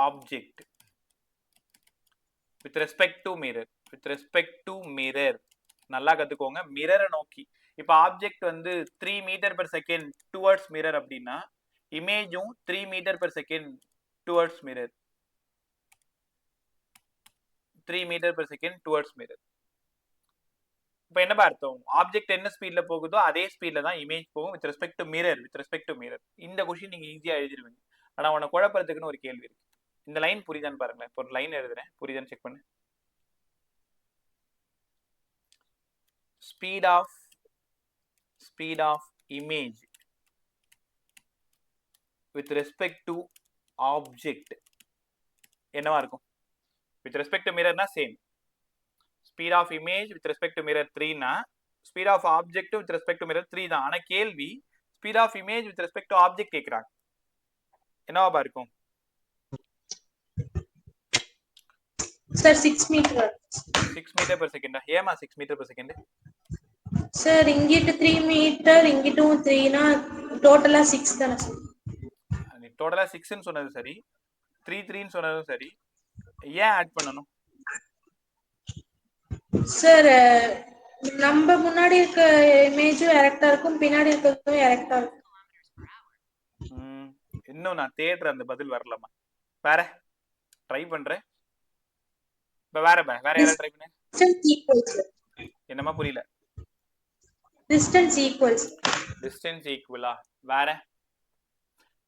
object with respect to mirror. With respect to mirror நல்லா கத்துக்கோங்க. மிரரை நோக்கி. இப்போ object வந்து 3 metre per second towards mirror அப்படின்னா இமேஜும் 3 metre per second towards mirror. 3 metre per second towards mirror. இப்போ என்னப்பா அர்த்தம்? ஆப்ஜெக்ட் என்ன ஸ்பீட்ல போகுதோ அதே ஸ்பீட்ல தான் இமேஜ் போகும் வித் ரெஸ்பெக்ட் டு மிரர். இந்த கொஸ்டின் நீங்க ஈஸியா எழுதிடுவீங்க. ஆனா உன குழப்பறதுக்குன்னு ஒரு கேள்வி இருக்கு. இந்த லைன் புரியுதான்னு பாருங்களேன். இப்போ ஒரு லைன் எழுதுறேன், புரியுதான்னு செக் பண்ணு. Speed of image with respect to object என்னவா இருக்கும்? வித் ரெஸ்பெக்ட் டு மிரர்னா same. Speed of image with respect to mirror 3னா speed of object with respect to mirror 3 தான். ஆனா கேள்வி speed of image with respect to object கேக்குறாங்க. என்னவா இருக்கும்? Sir 6 meter. 6 மீட்டர் per செகண்டா? ஏமா 6 மீட்டர் per செகண்ட்? சார் இங்கிட்டு 3 மீட்டர் இங்கிட்டும் 3னா டோட்டலா 6 தானே சார்? நீ டோட்டலா 6ன்னு சொன்னது சரி, 3 சொன்னதும் சரி. ஏன் ஆட் பண்ணணும்? சார் நம்ம முன்னாடி இருக்க இமேஜும் எரெக்டா இருக்கும், பின்னாடி இருக்கிறதும் எரெக்டா இருக்கும். இன்னும் நான் தேடுற அந்த பதில் வரலமா. வேற ட்ரை பண்றேன். இப்ப வேற யாராவது ட்ரை பண்ணு. Distance equals. என்னமா புரியல? டிஸ்டன்ஸ் ஈக்குவலா? வேற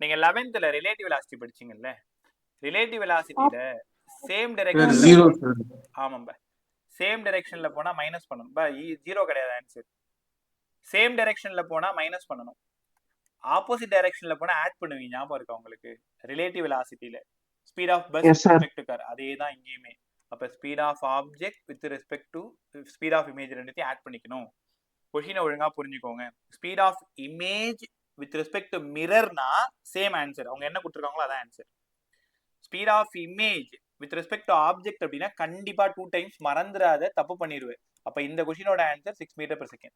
நீங்க 11th ரிலேட்டிவ் வெலாசிட்டி படிச்சீங்கல்ல? ரிலேட்டிவ் வெலாசிட்டில சேம் டைரக்ஷன் 0 சார். ஆமாம்பா. சேம் டைரக்ஷன்ல போனா மைனஸ் பண்ணணும். பா 0 கிடையாது ஆன்சர். சேம் டைரக்ஷன்ல போனா மைனஸ் பண்ணணும். ஆப்போசிட் டைரக்ஷன்ல போனா ஆட் பண்ணுவீங்க. ஞாபகம் இருக்கா உங்களுக்கு? ரிலேட்டிவ் வெலாசிட்டில speed of bus with respect to car அதே தான் இங்கேயுமே. அப்ப speed of object with respect to speed of image ரெண்டுத்தையும் ஆட் பண்ணிக்கணும். கொஸ்டினை ஒழுங்கா புரிஞ்சுக்கோங்க. Speed of image with respect to மிரர்னா சேம் ஆன்சர். அவங்க என்ன கொடுத்துருக்காங்களோ அதான் answer. Speed of image with respect to object அப்படின்னா கண்டிப்பா 2 டைம்ஸ் மறந்துடாத, தப்பு பண்ணிடுவேன். அப்ப இந்த கொஸ்டினோட ஆன்சர் 6 மீட்டர் per செகண்ட்.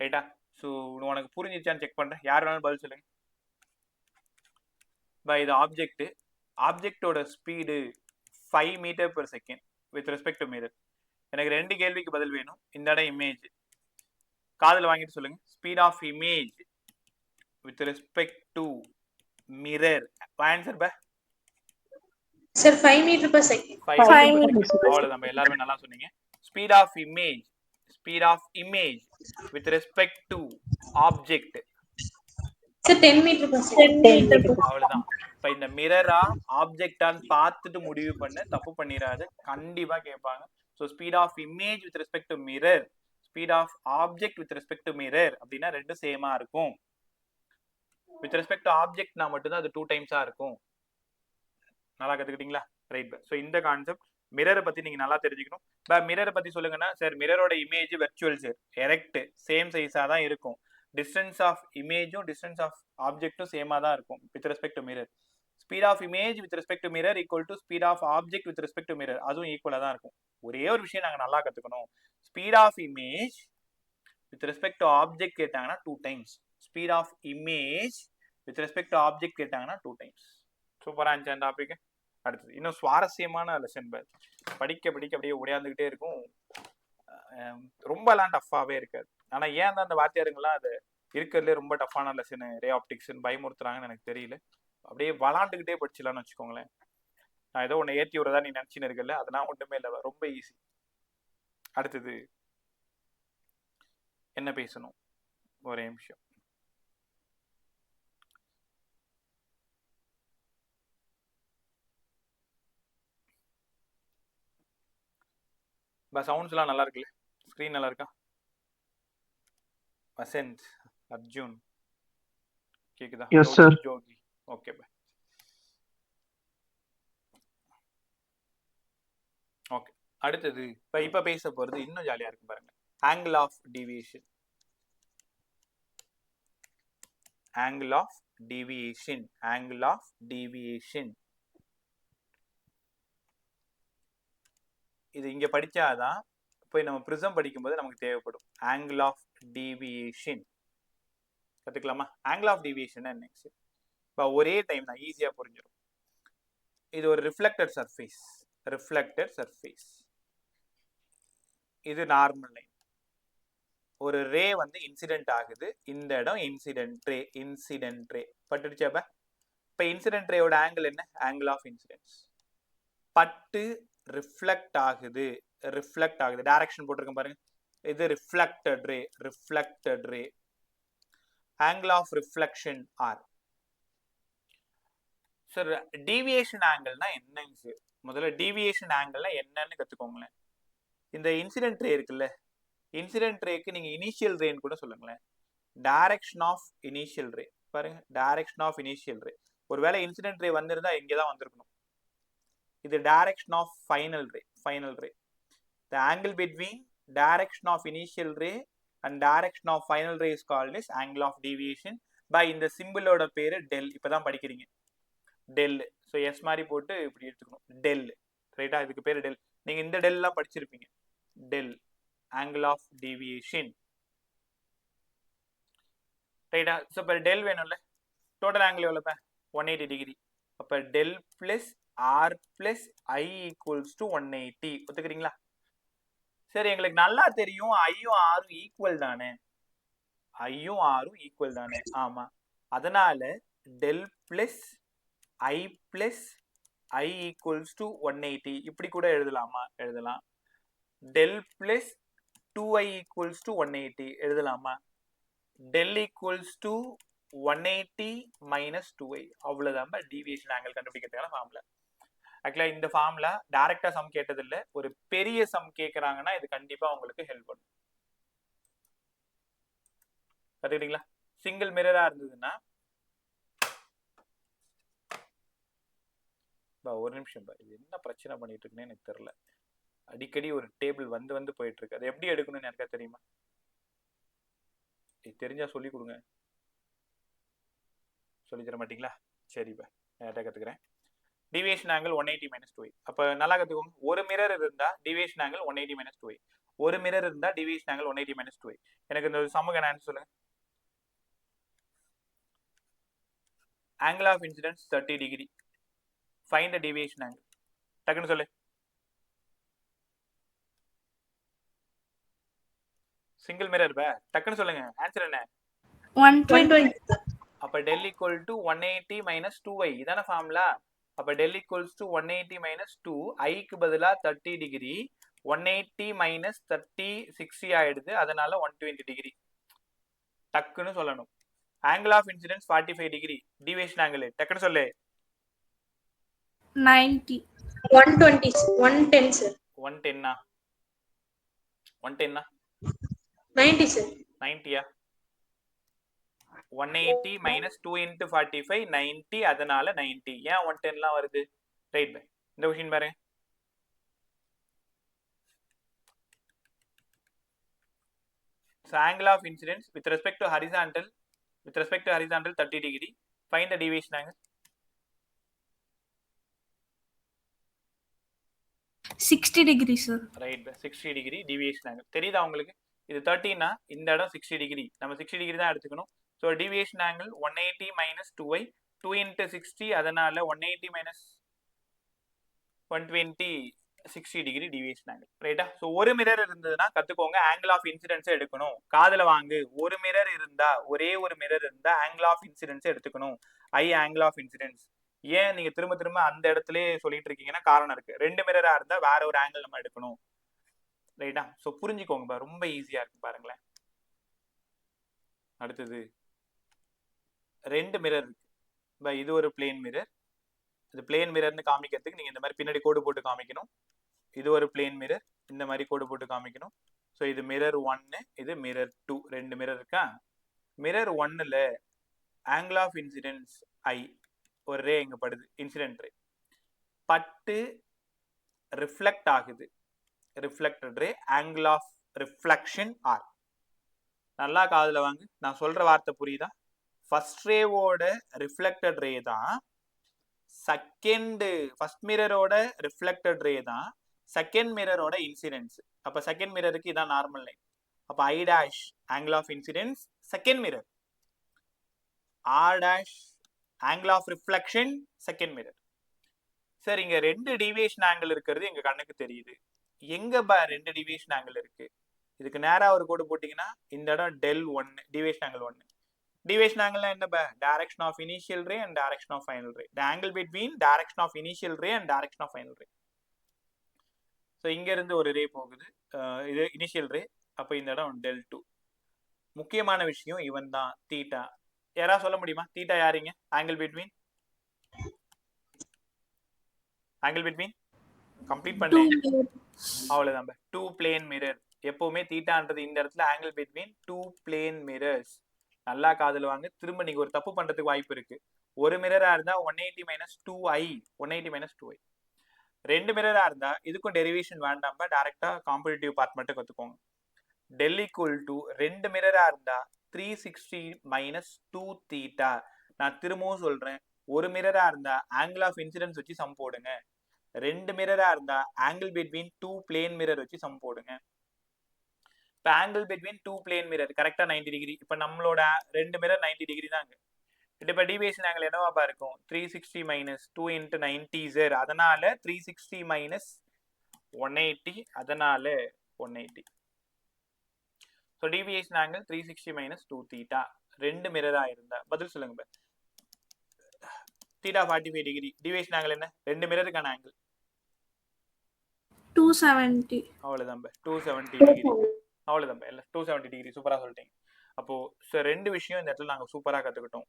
ரைட்டா? ஸோ உனக்கு புரிஞ்சிச்சான்னு செக் பண்றேன். யார் வேணாலும் பதில் சொல்லுங்க. இது ஆப்ஜெக்டோட speed 5 meter per second with respect to mirror. எனக்கு 2 கேள்விக்கு பதில் வேணும். இந்த இடம் இமேஜ். காதல் வாங்கிட்டு சொல்லுங்க. Speed of image with respect to mirror. Answer பா sir 5 meter per second. 5 meters. அவ்வளவு நம்ம எல்லாரும் நல்லா சொன்னீங்க. Speed of image with respect to object sir 10 meter per second. அவ்வளவுதான். இப்ப இந்த மிரரா ஆப்ஜெக்டான்னு பார்த்துட்டு முடிவு பண்ண, தப்பு பண்ணிடாது. கண்டிப்பா கேட்பாங்க. So speed of image with respect to mirror, speed of object with respect to mirror அப்படின்னா ரெண்டும் சேமா இருக்கும். வித் ரெஸ்பெக்ட் டு ஆப்ஜெக்ட்னா மட்டும்தான் அது 2 டைம்ஸா இருக்கும். நல்லா கத்துக்கிட்டீங்களா? ரைட். ஸோ இந்த கான்செப்ட் மிரரை பத்தி நீங்க நல்லா தெரிஞ்சுக்கணும். மிரரை பத்தி சொல்லுங்கன்னா, சார் மிரரோட image virtual sir, erect same சைஸா தான் இருக்கும். டிஸ்டன்ஸ் ஆஃப் இமேஜும் டிஸ்டன்ஸ் ஆஃப் ஆப்ஜெக்டும் சேமா தான் இருக்கும் with respect to mirror. Speed of image with respect to mirror equal to speed of object with respect to mirror, அதுவும் ஈக்குவலா தான் இருக்கும். ஒரே ஒரு விஷயம் நாங்க நல்லா கத்துக்கணும். Speed of image with respect to object கேட்டாங்கன்னா 2 times. Speed of image with respect to object கேட்டாங்கன்னா 2 டைம்ஸ். சூப்பரா இருந்துச்சு அந்த டாபிக். அடுத்தது இன்னும் சுவாரஸ்யமான லெசன். படிக்க அப்படியே உடையாந்துகிட்டே இருக்கும். ரொம்பலாம் டஃப்பாவே இருக்காது. ஆனா ஏன் தான் அந்த வாத்தியாருங்கெல்லாம் அது இருக்கிறதுலே ரொம்ப டஃப்பான லெசன் ரே ஆப்டிக்ஸ்ன்னு பயமுறுத்துறாங்கன்னு எனக்கு தெரியல. அப்படியே வளாண்டுகிட்டே படிச்சலாம்னு வச்சுக்கோங்களேன். நான் ஏதோ ஒன்று ஏற்றி விடுறதா நீ நினச்சின்னு இருக்கல, அதெல்லாம் ஒன்றுமே இல்லை, ரொம்ப ஈஸி. அடுத்தது என்ன பேசணும்? ஒரே நிமிஷம். சவுண்ட்ஸ்லாம் நல்லா இருக்குல்ல? ஸ்க்ரீன் நல்லா இருக்கா? வசந்த், அர்ஜுன் கேக்குதா? Yes sir. Jogi okay bye. Okay, அடுத்தது இப்ப பேச போறது இன்னும் ஜாலியா இருக்கு பாருங்க. Angle of deviation. Angle of deviation. Angle of deviation இது இங்க படிச்சாதான் போய் நம்ம ப்ரிசம் படிக்கும்போது நமக்கு தேவைப்படும். ஆங்கிள் ஆஃப் டீவியேஷன் கத்துக்கலாமா? ஆங்கிள் ஆஃப் டீவியேஷன் நெக்ஸ்ட் இப்போ ஒரே டைம் தான் ஈஸியா புரிஞ்சிடும். இது ஒரு ரிஃப்ளெக்டட் சர்ஃபேஸ். இது நார்மல் லைன். ஒரு ரே வந்து இன்சிடென்ட் ஆகுது. இந்த இடம் இன்சிடென்ட் ரே பட்டுடுச்சாப்ப. இப்போ இன்சிடென்ட் ரேயோட ஆங்கிள் என்ன? Angle of incidence. பட்டு ரிஃப்ளெக்ட் ஆகுது டைரக்ஷன் போட்டிருக்கேன் பாருங்க, இது reflected ray. Angle of reflection r. Sir deviation ஆங்கிள்னா என்னங்க சார்? முதல்ல டீவியேஷன் ஆங்கிள்னா என்னன்னு கத்துக்கோங்களேன். இந்த இன்சிடென்ட் ரே இருக்குல்ல, இன்சிடென்ட் ரேக்கு நீங்க இனிஷியல் ரேன்னு கூட சொல்லுங்களேன். டைரக்ஷன் ஆஃப் இனிஷியல் ரே பாருங்க, டைரக்ஷன் ஆஃப் இனிஷியல் ரே. ஒருவேளை இன்சிடென்ட் ரே வந்திருந்தா இங்கே தான் வந்திருக்கணும். இது direction of final ray. The angle between direction of initial ray and direction of final ray is called as angle of deviation by இந்த சிம்பிளோட பேரு del. இப்பதான் படிக்கிறீங்க டெல். ஸோ எஸ் மாதிரி போட்டு இப்படி எடுத்துக்கணும், டெல். ரைட்டா, இதுக்கு பேரு டெல். நீங்க இந்த டெல்லாம் படிச்சிருப்பீங்க, டெல் ஆங்கிள் ஆஃப் டீவியேஷன். ரைட்டா. ஸோ இப்போ டெல் வேணும்ல, டோட்டல் ஆங்கிள் எவ்வளோப்ப 180 டிகிரி. அப்போ del plus R plus I equals to 180. ஒத்துக்கிறீங்களா? சரி, எங்களுக்கு நல்லா தெரியும் ஐயும் ஆரும் ஈக்குவல் தானே. ஆமா, அதனால del plus I equals to 180 இப்படி கூட எழுதலாம். Del plus 2i equals to 180 எழுதலாமா? Del equals to 180 minus 2i. அவ்வளவுதான் டீவியேஷன் ஆங்கிள் கண்டுபிடிக்கிறதுக்கான ஃபார்முலா. ஆக்சுவலா இந்த ஃபார்முலா டைரக்டா சம் கேட்டது இல்ல, ஒரு பெரிய சம் கேட்கறாங்கன்னா இது கண்டிப்பா உங்களுக்கு ஹெல்ப் பண்ணும். கத்துக்கிட்டீங்களா? சிங்கிள் மிரரா இருந்ததுன்னா ஒரு நிமிஷம் இது என்ன பிரச்சனை பண்ணிட்டு இருக்குன்னு எனக்கு தெரியல. அடிக்கடி ஒரு டேபிள் வந்து போயிட்டு இருக்கு. அதை எப்படி எடுக்கணும்னு எனக்கு தெரியுமா? தெரிஞ்சா சொல்லி கொடுங்க. சொல்லி தர மாட்டீங்களா? சரிப்பா, நான் கத்துக்கிறேன். Deviation angle 180 minus 2i. அப்போ நல்லா கற்றுக்கோங்க. ஒரு மிரர் இருந்தால் டிவியேஷன் ஆங்கிள் 180 மைனஸ் 2i. ஒரு மிரர் இருந்தால் டிவியேஷன் ஆங்கிள் 180 மைனஸ் 2i. எனக்கு இந்த சமூக ஆன்சர் சொல்லுங்க. Angle of incidence 30 degree. Find the deviation angle. டக்குன்னு சொல்லு. சிங்கிள் மிரர் டக்குன்னு சொல்லுங்க. ஆன்சர் என்ன? 120. அப்போ del equal to 180 minus 2i இதான ஃபார்முலா. அப்போ டெல் ஈக்குவல்ஸ் டு 180 மைனஸ் 2, ஐக்கு பதிலாக 30 டிகிரி. 180 மைனஸ் 30 60 ஆயிடுது, அதனால 120 டிகிரி. டக்குன்னு சொல்லணும். Angle of incidence 45 degree. Deviation angle டக்குன்னு சொல்லு. 90. 120 110 சார். 110 110 90 சார். 90யா? 180 மைனஸ் 2 into 45 90, அதனால 90. ஏன் 110 வருது? ரைட். இந்த கொஸ்டின் பாருங்க. So angle of incidence with respect to horizontal 30 degree. Find the deviation angle. 60 degree sir. Right, 60 degree deviation angle. தெரியுதா உங்களுக்கு? இது 30 னா இந்த இடம் 60 டிகிரி. நம்ம 60 டிகிரி தான் எடுத்துக்கணும். So deviation angle 180 minus 2i, 2 into 60, அதனால 180 மைனஸ் 120 60 டிகிரி டிவியேஷன் ஆங்கிள். ரைட்டா? ஸோ ஒரு மிரர் இருந்ததுன்னா கத்துக்கோங்க, ஆங்கிள் ஆஃப் இன்சிடென்ஸ் எடுக்கணும். காதுல வாங்கு. ஒரு மிரர் இருந்தா, ஒரே ஒரு மிரர் இருந்தா ஆங்கிள் ஆஃப் இன்சிடென்ஸ் எடுத்துக்கணும். ஐ ஆங்கிள் ஆஃப் இன்சிடென்ஸ். ஏன் நீங்க திரும்ப அந்த இடத்துலயே சொல்லிட்டு இருக்கீங்கன்னா காரணம் இருக்கு. ரெண்டு மிரரா இருந்தா வேற ஒரு ஆங்கிள் நம்ம எடுக்கணும். ரைட்டா? ஸோ புரிஞ்சுக்கோங்க, ரொம்ப ஈஸியா இருக்கு பாருங்களேன். அடுத்தது ரெண்டு மிரர் இருக்கு. இது ஒரு பிளேன் மிரர். இது பிளேன் மிரர்னு காமிக்கிறதுக்கு நீங்க இந்த மாதிரி பின்னாடி கோடு போட்டு காமிக்கணும். இது ஒரு பிளேன் மிரர், இந்த மாதிரி கோடு போட்டு காமிக்கணும். ஸோ இது மிரர் 1, இது மிரர் 2. ரெண்டு மிரர் இருக்கா? மிரர் 1ல ஆங்கிள் ஆஃப் இன்சிடென்ஸ் ஐ, ஒரு ரே இங்க படுது, இன்சிடென்ட் ரே பட்டு ரிஃப்ளெக்ட் ஆகுது. Reflected ray, angle of reflection R. நல்லா காதுல வாங்க, நான் சொல்ற வார்த்தை புரியுதா? ஃபர்ஸ்ட் ரேவோட ரிஃப்ளெக்டட் ரே தான் ஃபர்ஸ்ட் மிரரோட ரிஃப்ளெக்டட் ரே தான் செகண்ட் மிரரோட இன்சிடென்ஸ். அப்ப செகண்ட் மிரருக்கு இதான் நார்மல் லைன். அப்ப I dash angle of incidence second mirror, R dash angle of reflection second mirror. Sir இங்க ரெண்டு டிவியேஷன் ஆங்கிள் இருக்கிறது எங்க கண்ணுக்கு தெரியுது. எங்க ரெண்டு டிவியேஷன் ஆங்கிள் இருக்கு? இதுக்கு நேரா ஒரு கோடு போட்டீங்கன்னா இந்த இடம் del 1, deviation angle 1. Deviation angle என்ன direction of initial ray and direction of final ray. The angle between direction of initial ray and direction of final ray. So இங்கேருந்து ஒரு ரே போகுது, இது இனிஷியல் ரே. அப்போ இந்த இடம் del2. முக்கியமான விஷயம் இவன் தான் தீட்டா. யாராவது சொல்ல முடியுமா தீட்டா யாருங்க? ஆங்கிள் பிட்வீன் கம்ப்ளீட் பண்ணேன். அவ்வளவுதான். Two plane mirror. எப்பவுமே தீட்டான்றது இந்த இடத்துல angle between two plane mirrors. நல்லா காதுல வாங்க. திரும்ப நீங்க ஒரு தப்பு பண்றதுக்கு வாய்ப்பு இருக்கு. ஒரு மிரரா இருந்தா 180 மைனஸ் 2i, 180 மைனஸ் 2i. ரெண்டு மிரரா இருந்தா இதுக்கும் டெரிவேஷன் வேண்டாம், டைரக்டா காம்படிட்டிவ் பார்ட் மட்டும் கத்துக்கோங்க. del equal to ரெண்டு மிரரா இருந்தா 360 மைனஸ் 2 தீட்டா. நான் திரும்பவும் சொல்றேன், ஒரு மிரரா இருந்தா ஆங்கிள் ஆஃப் இன்சிடென்ஸ் வச்சு சம் போடுங்க. ரெண்டு மிரரா இருந்தா angle between two plane mirror வச்சு சம் போடுங்க. இப்போ angle between two plane mirror கரெக்டா 90 டிகிரி. இப்போ நம்மளோட ரெண்டு மிரர் 90 டிகிரி தாங்க. இப்போ டிவியேஷன் ஆங்கிள் என்னவாப்பா இருக்கும்? 360 மைனஸ் 2 இன்ட்டு 90 சார். அதனால 360 மைனஸ் 180, அதனால 180. So deviation angle 360 minus 2 theta. ரெண்டு மிரரா இருந்தா பதில் சொல்லுங்க. Theta 45 degree. டிவியேஷன் ஆங்கிள் என்ன? ரெண்டு மிரருக்கான ஆங்கிள் 270. அவ்வளவுதான். 270 டிகிரி. அவ்வளவுதான். இல்லை 270 டிகிரி. சூப்பரா சொல்லிட்டீங்க. அப்போ ரெண்டு விஷயம் இந்த இடத்துல நாங்க சூப்பரா கத்துக்கிட்டோம்.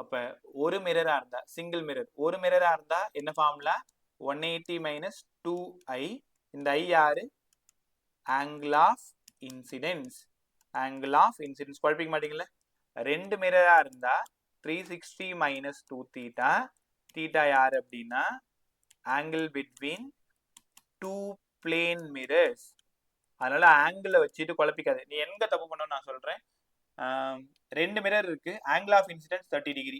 அப்ப ஒரு மிரரா இருந்தா சிங்கிள் மிரர், ஒரு மிரரா இருந்தா என்ன ஃபார்முலா? 180 minus 2i. இந்த i யாரு? Angle of incidence. Angle of incidence குழப்பிக்க மாட்டீங்களா? ரெண்டு மிரரா இருந்தா 360 மைனஸ் 2 தீட்டா. தீட்டா யாரு அப்படின்னா angle between two plane mirrors. அதனால ஆங்கிள் வச்சுட்டு குழப்பிக்காது. நீ எங்க தப்பு பண்ணணும் நான் சொல்றேன். ரெண்டு மிரர் இருக்கு, ஆங்கிள் ஆஃப் இன்சிடென்ஸ் 30 டிகிரி.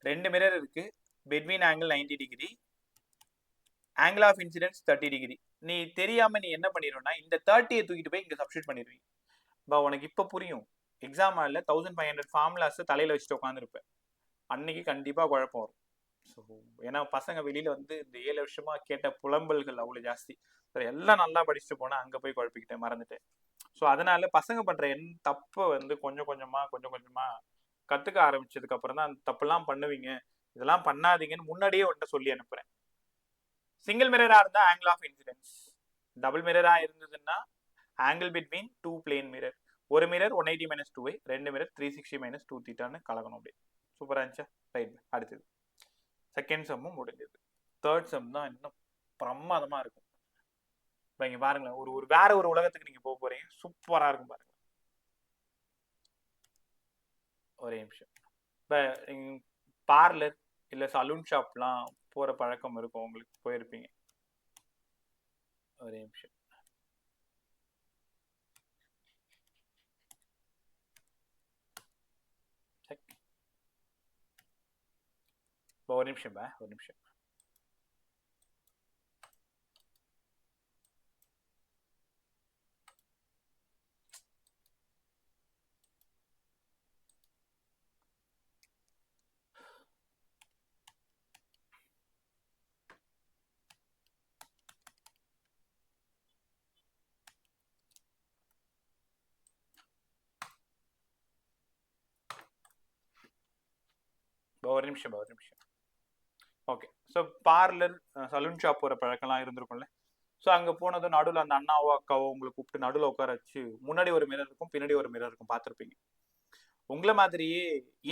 ரெண்டு மிரர் இருக்கு, between angle 90 degree, angle of incidence 30 degree. நீ தெரியாம நீ என்ன பண்ணிடுவேன்னா இந்த 30யை தூக்கிட்டு போய் இங்க சப்ஸ்டிட் பண்ணிடுவீங்க. உனக்கு இப்ப புரியும். எக்ஸாம் ஹாலில் 1500 ஃபார்முலாஸ் தலையில வச்சுட்டு உட்காந்துருப்பேன். அன்னைக்கு கண்டிப்பா குழப்பம் வரும். ஸோ ஏன்னா பசங்க வெளியில வந்து இந்த 7 வருஷமா கேட்ட புலம்பல்கள் அவ்வளவு ஜாஸ்தி. எல்லாம் நல்லா படிச்சுட்டு போனா அங்க போய் குழப்பிக்கிட்டேன், மறந்துட்டேன். ஸோ அதனால பசங்க பண்ற தப்பை வந்து கொஞ்சம் கொஞ்சமா கத்துக்க ஆரம்பிச்சதுக்கு அப்புறம் தான் அந்த தப்பெல்லாம் பண்ணுவீங்க, இதெல்லாம் பண்ணாதீங்கன்னு முன்னாடியே உன்கிட்ட சொல்லி அனுப்புறேன். சிங்கிள் மிரரா இருந்தா ஆங்கிள் ஆஃப் இன்சிடென்ஸ், டபுள் மிரரா இருந்ததுன்னா angle between two plane mirror. ஒரு மிரர் 180 மைனஸ் 2i, ரெண்டு மிரர் 360 மைனஸ் 2 தீட்டான்னு கலக்கணும். அப்படியே சூப்பரா இருந்துச்சா? ரைட். அடுத்தது செகண்ட் சம்மும் முடிஞ்சது. தேர்ட் சம் தான் இன்னும் பிரமாதமா இருக்கும். இங்க பாருங்களேன், ஒரு வேற ஒரு உலகத்துக்கு நீங்க போக போறீங்க. சூப்பரா இருக்கும் பாருங்க. ஒரே நிமிஷம். இப்ப பார்லர் இல்ல சலூன் ஷாப்லாம் போற பழக்கம் இருக்கும் உங்களுக்கு, போயிருப்பீங்க. ஒரே நிமிஷம். ஒரு நிமிஷம். ஒரு நிமிஷம். ஒரு நிமிஷம். Okay. So parlour salon shop போகிற பழக்கம்லாம் இருந்திருக்கும்ல. ஸோ அங்கே போனதும் நடுவில் அந்த அண்ணாவோ அக்காவோ உங்களை கூப்பிட்டு நடுவில் உட்கார வச்சு முன்னாடி ஒரு மிரர் இருக்கும், பின்னாடி ஒரு மிரர் இருக்கும், பார்த்துருப்பீங்க. உங்களை மாதிரியே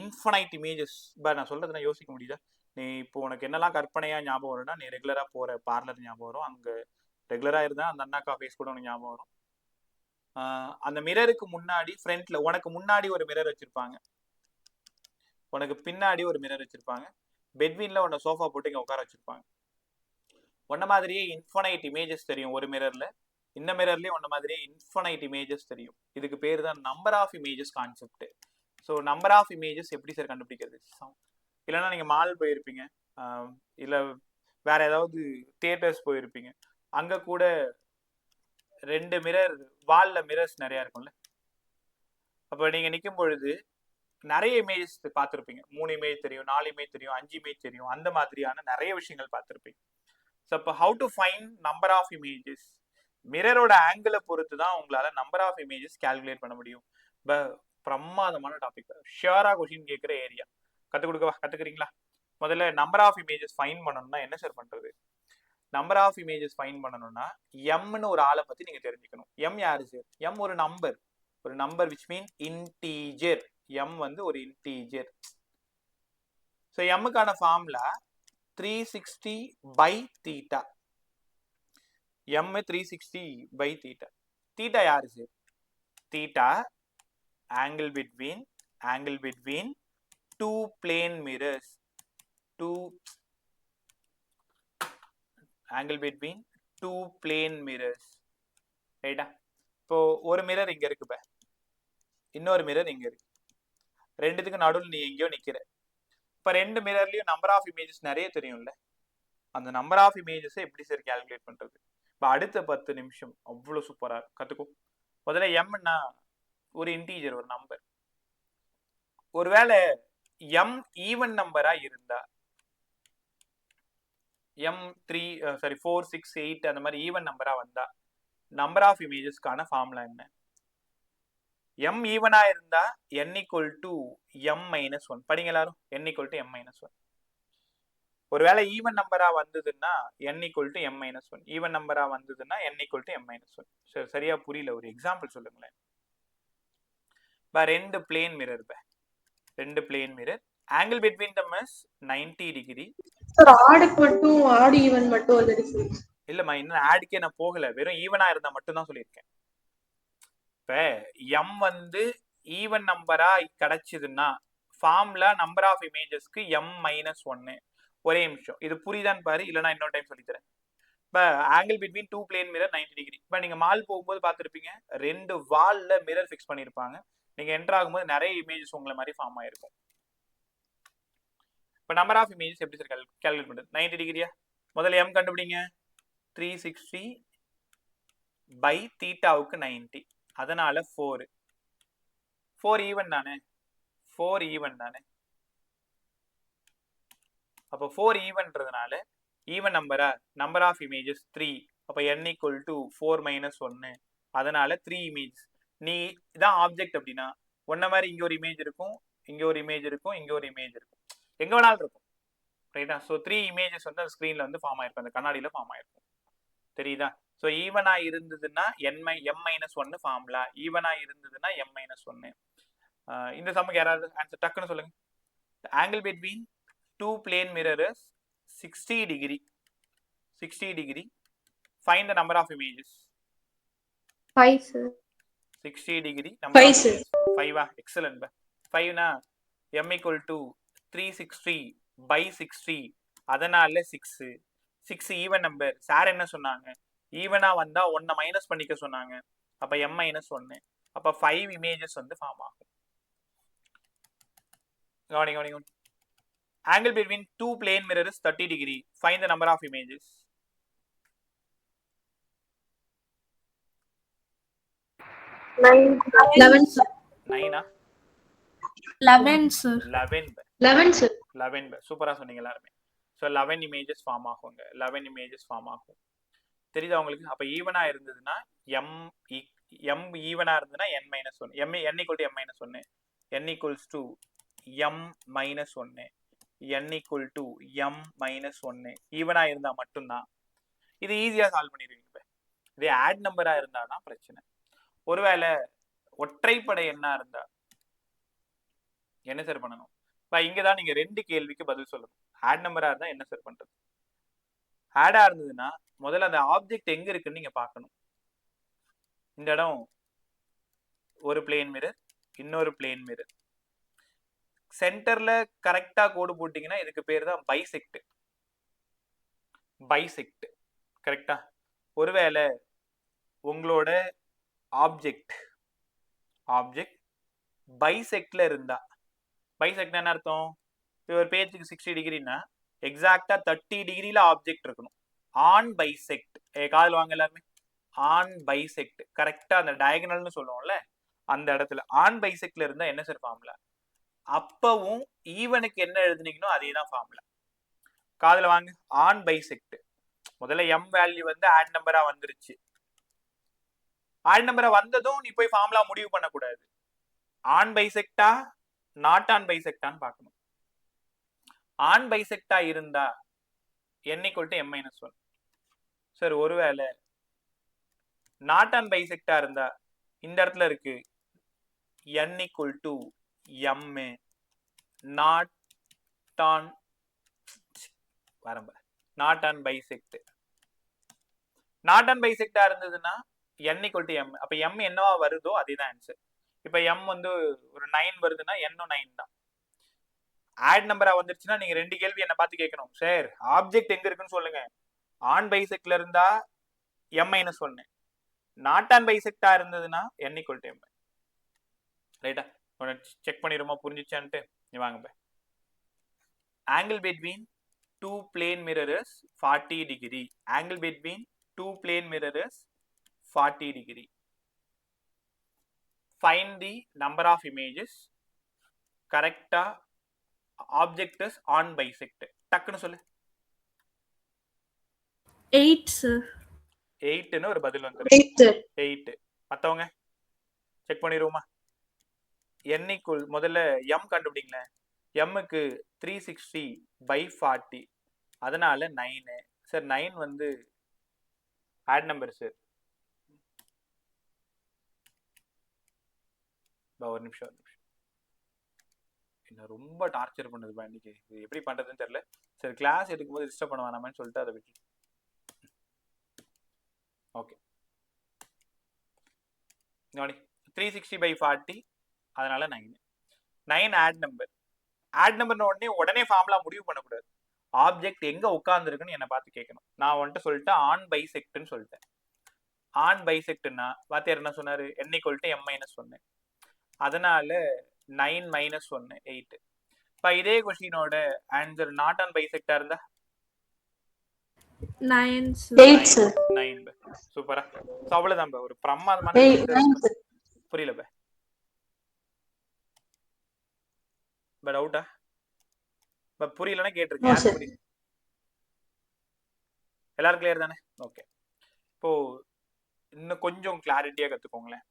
இன்ஃபனைட் இமேஜஸ். நான் சொல்றது நான் யோசிக்க முடியுதா? நீ இப்போ உனக்கு என்னெல்லாம் கற்பனையா ஞாபகம் வரும்னா, நீ ரெகுலராக போகிற பார்லர் ஞாபகம் வரும். அங்கே ரெகுலராக இருந்தால் அந்த அண்ணாக்கா ஃபேஸ் கூட உனக்கு ஞாபகம் வரும். அந்த மிரருக்கு முன்னாடி ஃப்ரண்ட்ல உனக்கு முன்னாடி ஒரு மிரர் வச்சிருப்பாங்க, உனக்கு பின்னாடி ஒரு மிரர் வச்சிருப்பாங்க, பெட்வீன்ல உன்னை சோஃபா போட்டு இங்க உட்கார வச்சிருப்பாங்க. உன்ன மாதிரியே இன்ஃபனைட் இமேஜஸ் தெரியும் ஒரு மிரர்ல. இந்த மிரர்லயும் உன்ன மாதிரியே இன்ஃபனைட் இமேஜஸ் தெரியும். இதுக்கு பேர் தான் number of images concept. So number of images எப்படி சார் கண்டுபிடிக்கிறது? இல்லைன்னா நீங்க மால் போயிருப்பீங்க, இல்ல வேற ஏதாவது தியேட்டர்ஸ் போயிருப்பீங்க. அங்க கூட ரெண்டு மிரர், வால்ல மிரர்ஸ் நிறைய இருக்கும்ல. அப்ப நீங்க நிற்கும் பொழுது நிறைய இமேஜஸ் பார்த்துருப்பீங்க. 3 இமேஜ் தெரியும், 4 இமேஜ் தெரியும், 5 இமேஜ் தெரியும். அந்த மாதிரியான நிறைய விஷயங்கள் பார்த்துருப்பீங்க. ஸோ இப்போ how to find number of images? மிரரோட ஆங்கிளை பொறுத்து தான் உங்களால நம்பர் ஆஃப் இமேஜஸ் கால்குலேட் பண்ண முடியும். பிரமாதமான டாபிக். ஷியரா கொஸ்டின் கேட்குற ஏரியா. கற்றுக் கொடுக்கவா? கற்றுக்குறீங்களா? முதல்ல நம்பர் ஆஃப் இமேஜஸ் ஃபைண்ட் பண்ணணும்னா என்ன சார் பண்றது? நம்பர் ஆஃப் இமேஜஸ் ஃபைண்ட் பண்ணணும்னா எம்னு ஒரு ஆளை பத்தி நீங்க தெரிஞ்சுக்கணும். எம் யாரு சார்? எம் ஒரு number which mean integer. M வந்து ஒரு இன்டீஜர். ஸோ எம்முக்கான ஃபார்முலா 360 by theta. எம் 360 by theta. theta யாரு சார்? theta angle between two plane mirrors. Angle between two plane mirrors. ரைட்டா? இப்போ ஒரு மிரர் இங்க இருக்கு, இன்னொரு மிரர் இங்க இருக்கு. ரெண்டுத்துக்கு நடுவில் நீ எங்கேயோ நிக்கிற. இப்ப ரெண்டு மிரர்லயும் நம்பர் ஆஃப் இமேஜஸ் நிறைய தெரியும்ல. அந்த நம்பர் ஆஃப் இமேஜஸ் எப்படி சார் கால்குலேட் பண்றது? இப்ப அடுத்த 10 நிமிஷம் அவ்வளவு சூப்பரா கத்துக்கும். முதல்ல எம்னா ஒரு இன்டீஜர், ஒரு நம்பர். ஒருவேளை எம் ஈவன் நம்பரா இருந்தா, எம் 4 6 8 அந்த மாதிரி ஈவன் நம்பரா வந்தா நம்பர் ஆஃப் இமேஜஸ்க்கான ஃபார்முலா என்ன? எம் ஈவனா இருந்தா n equal to m minus 1. படிங்க எல்லாரும். n equal to m minus 1. ஒருவேளை ஈவன் நம்பரா வந்ததுன்னா n equal to m minus 1. Even நம்பரா வந்ததுன்னா n equal to m minus 1. சரி, சரியா புரியல, ஒரு எக்ஸாம்பிள் சொல்லுங்களேன். ரெண்டு பிளேன் மிரர், ரெண்டு plane mirror, angle between them is 90 degree. Sir ஆடுக்கு மட்டும் ஆடு ஈவன் மட்டும் ஒரு டிஃபரன்ஸ். இல்லம்மா, இன்னும் ஆடுக்கே நான் போகல, வெறும் ஈவனா இருந்தா மட்டும் தான் சொல்லியிருக்கேன். இப்ப எம் வந்து ஈவன் நம்பரா கிடைச்சதுன்னா ஃபார்முலா நம்பர் ஆஃப் இமேஜஸ்க்கு m minus 1. ஒரே நிமிஷம், இது புரியுதான்னு பாரு, இல்லைன்னா இன்னொரு டைம் சொல்லித்தரேன். இப்ப angle between two plane mirror 90 degree. இப்ப நீங்க மால் போகும்போது பார்த்துருப்பீங்க, ரெண்டு வால்ல மிரர் ஃபிக்ஸ் பண்ணிருப்பாங்க. நீங்க என்டர் ஆகும்போது நிறைய இமேஜஸ் உங்களை மாதிரி ஃபார்ம் ஆயிருக்கும். இப்ப நம்பர் ஆஃப் இமேஜஸ் எப்படி சார் கால்குலேட் பண்றது? 90 டிகிரியா? முதல்ல எம் கண்டுபிடிங்க. 360 by தீட்டாவுக்கு 90, அதனால 4 ஈவன் தானே, 4 ஈவன் தானே. அப்ப 4 ஈவன்றதுனால ஈவன் நம்பரா, நம்பர் ஆஃப் இமேஜஸ் 3. அப்ப n equal to 4 minus 1, அதனால 3 இமேஜ். நீ இதான் ஆப்ஜெக்ட் அப்படின்னா ஒன்ன மாதிரி இங்க ஒரு இமேஜ் இருக்கும், இங்க ஒரு இமேஜ் இருக்கும், இங்க ஒரு இமேஜ் இருக்கும், எங்க வேணாலும் இருக்கும். ரைட்டா? ஸோ 3 இமேஜஸ் வந்து அந்த ஸ்கிரீன்ல வந்து ஃபார்ம் ஆயிருக்கும், அந்த கண்ணாடியில ஃபார்ம் ஆயிருக்கும். தெரியுதா? ஸோ ஈவனா இருந்ததுன்னா m minus 1 ஃபார்முலா, ஈவனா இருந்ததுன்னா m minus 1. இந்த சம்முக்கு யாராவது ஆன்சர் டக்குன்னு சொல்லுங்க. Angle between two plane mirrors 60 degree. Find the number of images. 5 sir. 60 degree number 5 of sir. images. 5 excellent. 5 na m equal to 360 by 60, அதனால 6 even number. Sir என்ன சொன்னாங்க? ஈவனா வந்தா 1 minus பண்ணிக்க சொன்னாங்க. அப்ப m minus 1. அப்ப 5 இமேஜஸ் வந்து ஃபார்ம் ஆகும். கவனிங்க. Angle between two plane mirrors is 30 degree. Find the number of images. 11 sir. 9 11 sir. 11 sir. 11 சூப்பரா சொன்னீங்க எல்லாருமே. ஸோ 11 இமேஜஸ் ஃபார்ம் ஆகுங்க. 11 இமேஜஸ் ஃபார்ம் ஆகும். தெரியுதா உங்களுக்கு? அப்ப ஈவனா இருந்ததுன்னா m ஈவனா இருந்ததுன்னா n minus 1. n equal to m minus 1. n equals to m minus 1. n equal to m minus 1. ஈவனா இருந்தா மட்டும்தான். இது ஈஸியா சால்வ் பண்ணிடுவீங்க. இது ஆட் நம்பரா இருந்தாதான் பிரச்சனை. ஒருவேளை ஒற்றைப்படை எண்ணா இருந்தா என்ன சார் பண்ணணும்? இங்கதான் நீங்க ரெண்டு கேள்விக்கு பதில் சொல்லணும். ஆட் நம்பரா இருந்தா என்ன சார் பண்றது? ஆடா இருந்ததுன்னா முதல்ல அந்த ஆப்ஜெக்ட் எங்க இருக்குன்னு நீங்க பார்க்கணும். இந்த இடம் ஒரு பிளேன் மிரர், இன்னொரு பிளேன் மிரர், சென்டர்ல கரெக்டா கோடு போட்டீங்கன்னா இதுக்கு பேர் தான் பைசெக்ட். கரெக்டா? ஒருவேளை உங்களோட ஆப்ஜெக்ட் பைசெக்ட்ல இருந்தா, பைசெக்ட் என்ன அர்த்தம்? ஒரு பேஜுக்கு 60 டிகிரினா எக்ஸாக்டா 30 டிகிரில ஆப்ஜெக்ட் இருக்கணும். ஆன் பைசெக்ட், காதல் வாங்க எல்லாருமே. ஆன் பைசெக்ட் கரெக்டா அந்த டயகனல்னு சொல்லுவோம்ல, அந்த இடத்துல ஆன் பைசெக்ட்ல இருந்தா என்ன சார் ஃபார்முலா? அப்பவும் ஈவனுக்கு என்ன எழுதுனீங்களோ அதே தான் ஃபார்முலா. காதுல வாங்க. ஆன் பைசெக்ட் முதல்ல m வேல்யூ வந்து ஆட் நம்பரா வந்துருச்சு. ஆட் நம்பரா வந்ததும் நீ போய் ஃபார்முலா முடிவு பண்ணக்கூடாது. ஆன் பைசெக்டா நாட் ஆன் பைசெக்டான்னு பார்க்கணும். ஆன் பைசெக்டா இருந்தா n equal to m minus 1. Sir ஒருவேளை நாட் ஆன் பைசெக்டா இருந்தா இந்த இடத்துல இருக்கு n equal to m not on வரம்ப not on bisect not on பைசெக்டா இருந்ததுன்னா n equal to m. அப்ப m என்னவா வருதோ அதுதான் ஆன்சர். இப்ப m வந்து ஒரு 9 வருதுன்னா n-ம் 9 தான். ஆட் நம்பரா வந்துருச்சுன்னா நீங்க ரெண்டு கேள்வி என்ன பார்த்து கேட்கணும். சார் ஆப்ஜெக்ட் எங்க இருக்குன்னு சொல்லுங்க. ஆன் பைசெக்ட்ல இருந்தா m-1, நாட் ஆன் பைசெக்டா இருந்ததுன்னா n equal to m. ரைட்டா? செக் பண்ணிடுமா புரிஞ்சிச்சான்ட்டு? நீ வாங்க. Angle between two plane mirrors 40 degree. Angle between two plane mirrors 40 degree. Find the number of images correcta object is on bisect. டக்குன்னு சொல்லு. 8 sir. 8ன்னு ஒரு பதில் வந்துருக்கு. 8 sir. 8. மத்தவங்க செக் பண்ணிடுவோமா? n equal முதல்ல m கண்டுபிடிங்களேன். m க்கு 360 by 40. அதனால 9. சார் 9 வந்து ஆட் நம்பர் சார். ஒரு நிமிஷம் என்ன ரொம்ப டார்ச்சர் பண்ணுது இன்னைக்கு. இது எப்படி பண்றதுன்னு தெரியல. சரி கிளாஸ் எடுக்கும்போது டிஸ்டர்ப் பண்ண வேணாமேன்னு சொல்லிட்டு அதை விட்டு. ஓகே 360 by 40 அதனால 9 ஆட் நம்பர். ஆட் நம்பர்னு உடனே ஃபார்முலா முடிவு பண்ணக்கூடாது. ஆப்ஜெக்ட் எங்க உட்கார்ந்துருக்குன்னு என்ன பார்த்து கேட்கணும். நான் வந்துட்டு சொல்லிட்டேன் ஆன் பைசெக்ட்னு சொல்லிட்டேன். ஆன் பைசெக்ட்னா வாத்தியார் என்ன சொன்னாரு? n equal to m-1. அதனால 9 minus 1 8. இப்ப இதே கொஸ்டினோட ஆன்சர் நாட் ஆன் பைசெக்டா இருந்தா 9 sir. 8 sir. 9. சூப்பரா. சோ அவ்வளவுதான் ஒரு பிரமாதமான. புரியல டவுட்டா? புரியலன்னா கேட்டிருக்கேன். எல்லாரும் கிளியர் தானே? ஓகே. இப்போ இன்னும் கொஞ்சம் கிளாரிட்டியா கத்துக்கோங்களேன்.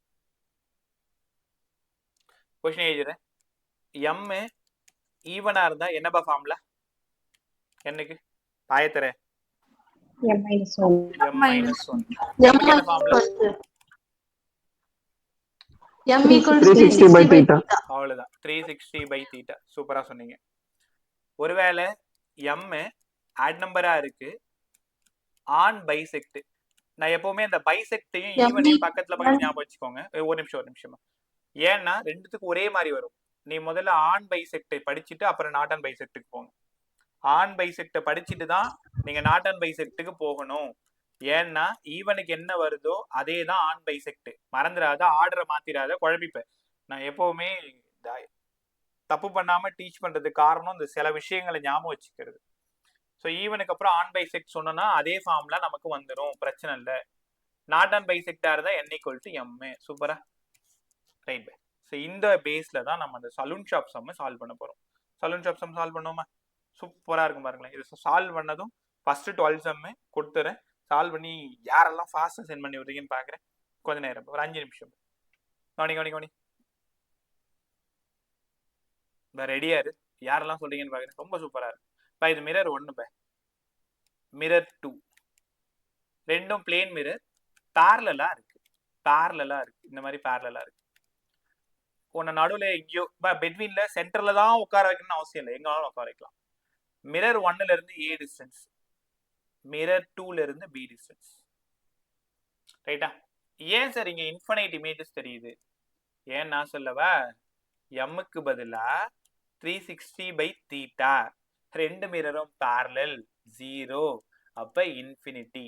கொஸ்டின் எழுதுறேன். m ஈவனா இருந்தா என்னப்பா ஃபார்முலா? என்னக்கு ஆயத்தர m-1. நமக்கு என்ன formula? m equal to 360 by theta. அவ்வளவுதான் 360 by theta. சூப்பரா சொன்னீங்க. ஒருவேளை m ஆட் நம்பரா இருக்கு ஆன் பைசெக்ட். நான் எப்பவுமே அந்த பைசெக்டையும் ஈவனையும் பக்கத்துல ஞாபகம் வச்சுக்கோங்க. ஒரு நிமிஷம். ஏன்னா ரெண்டுத்துக்கு ஒரே மாதிரி வரும். நீ முதல்ல ஆன் பைசெக்டை படிச்சுட்டு அப்புறம் நாட் ஆன் பைசெக்டுக்கு போங்க. ஆன் பைசெக்டை படிச்சுட்டு தான் நீங்க நாட் ஆன் பைசெக்டுக்கு போகணும். ஏன்னா ஈவனுக்கு என்ன வருதோ அதே தான் ஆன் பைசெக்ட். மறந்துடாத, ஆர்டரை மாத்திராத, குழப்பிப்ப. நான் எப்பவுமே தப்பு பண்ணாம டீச் பண்றதுக்கு காரணம் இந்த சில விஷயங்களை ஞாபகம் வச்சுக்கிறது. ஸோ ஈவனுக்கு அப்புறம் ஆன் பைசெக்ட் சொன்னோம்னா அதே ஃபார்ம்ல நமக்கு வந்துடும், பிரச்சனை இல்லை. நாட் ஆன் பைசெக்டா இருந்தா n equal to m. சூப்பரா ரைட். ஸோ இந்த பேஸ்ல தான் நம்ம அந்த சலூன் ஷாப் சம் சால்வ் பண்ண போறோம். சலூன் ஷாப் சம் சால்வ் பண்ணுவோமா? சூப்பரா இருக்கும் பாருங்களேன். இது சால்வ் பண்ணதும் ஃபர்ஸ்ட் 12 சம் கொடுத்துறேன். சால்வ் பண்ணி யாரெல்லாம் ஃபாஸ்டா சென்ட் பண்ணி விடுறீங்கன்னு பாக்குறேன். கொஞ்ச நேரம், ஒரு 5 நிமிஷம். கவனி ரெடியா இரு. யாரெல்லாம் சொல்றீங்கன்னு பாக்குறேன். ரொம்ப சூப்பரா இருக்கு. இது மிரர் 1, மிரர் 2 ரெண்டும் பிளேன் மிரர் பேரலலா இருக்கு. இந்த மாதிரி பேரலலா இருக்கு. உன்னை நடுவில் எங்கேயோ பெட்வீன்ல சென்டர்ல தான் உட்கார வைக்கணும்னு அவசியம் இல்லை, எங்காலும் உட்கார வைக்கலாம். மிரர் 1ல இருந்து A டிஸ்டன்ஸ், மிரர் 2ல இருந்து B டிஸ்டன்ஸ். ரைட்டா? ஏன் சார் இங்க இன்ஃபைனைட் இமேஜஸ் தெரியுது? ஏன் நான் சொல்லவா? m-க்கு பதிலா 360 by theta. ரெண்டு மிரரும் பேரலல் 0. அப்ப இன்ஃபினிட்டி.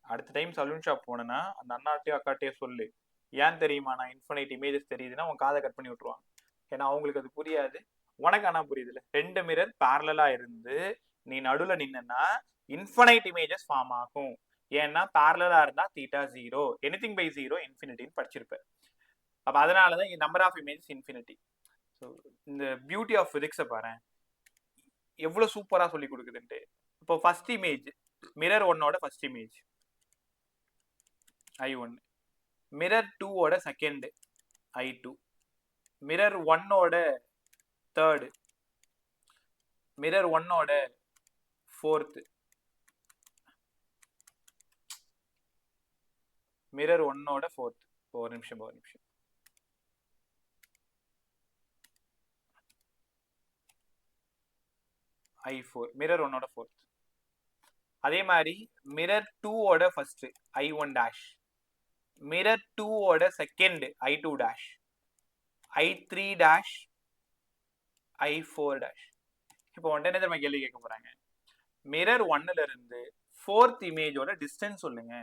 அடுத்த டைம் சலூன் ஷாப் போனேன்னா அந்த அண்ணாட்டையோ அக்காட்டையோ சொல்லு, ஏன் தெரியுமா நான் இன்ஃபினைட் இமேஜஸ் தெரியுதுன்னா உன் காதை கட் பண்ணி விட்டுருவாங்க. ஏன்னா அவங்களுக்கு அது புரியாது, உனக்கு ஆனா புரியுதுல்ல. ரெண்டு மிரர் பேரலலா இருந்து நீ நடுவுல நின்னா இன்ஃபினைட் இமேஜஸ் ஃபார்ம் ஆகும். ஏன்னா பேரலலா இருந்தா தீட்டா 0, எனிதிங் பை 0 இன்ஃபினிட்டின்னு படிச்சிருப்பேன். அப்ப அதனாலதான் number of images infinity. So இந்த பியூட்டி ஆஃப் பிசிக்ஸை பாரு எவ்வளவு சூப்பரா சொல்லி கொடுக்குதுன்ட்டு. இப்போ ஃபர்ஸ்ட் இமேஜ் மிரர் 1ஓட ஃபர்ஸ்ட் இமேஜ் I1, மிரர் 2ஓட செகண்ட் I2, மிரர் 1ஓட தேர்டு, மிரர் 1ஓட ஃபோர்த்து, மிரர் ஒன்னோட ஃபோர்த். ஒரு நிமிஷம் I4 மிரர் ஒன்னோட ஃபோர்த். அதே மாதிரி மிரர் 2ஓட ஃபர்ஸ்ட் I1 டேஷ், மிரர் 2ஓட second I2 dash, I3 dash, I4 dash. இப்போ உடனே என்ன தெரியுமா கேள்வி கேட்க போறாங்க, மிரர் ஒன்னுல இருந்து ஃபோர்த் இமேஜோட டிஸ்டன்ஸ் சொல்லுங்க.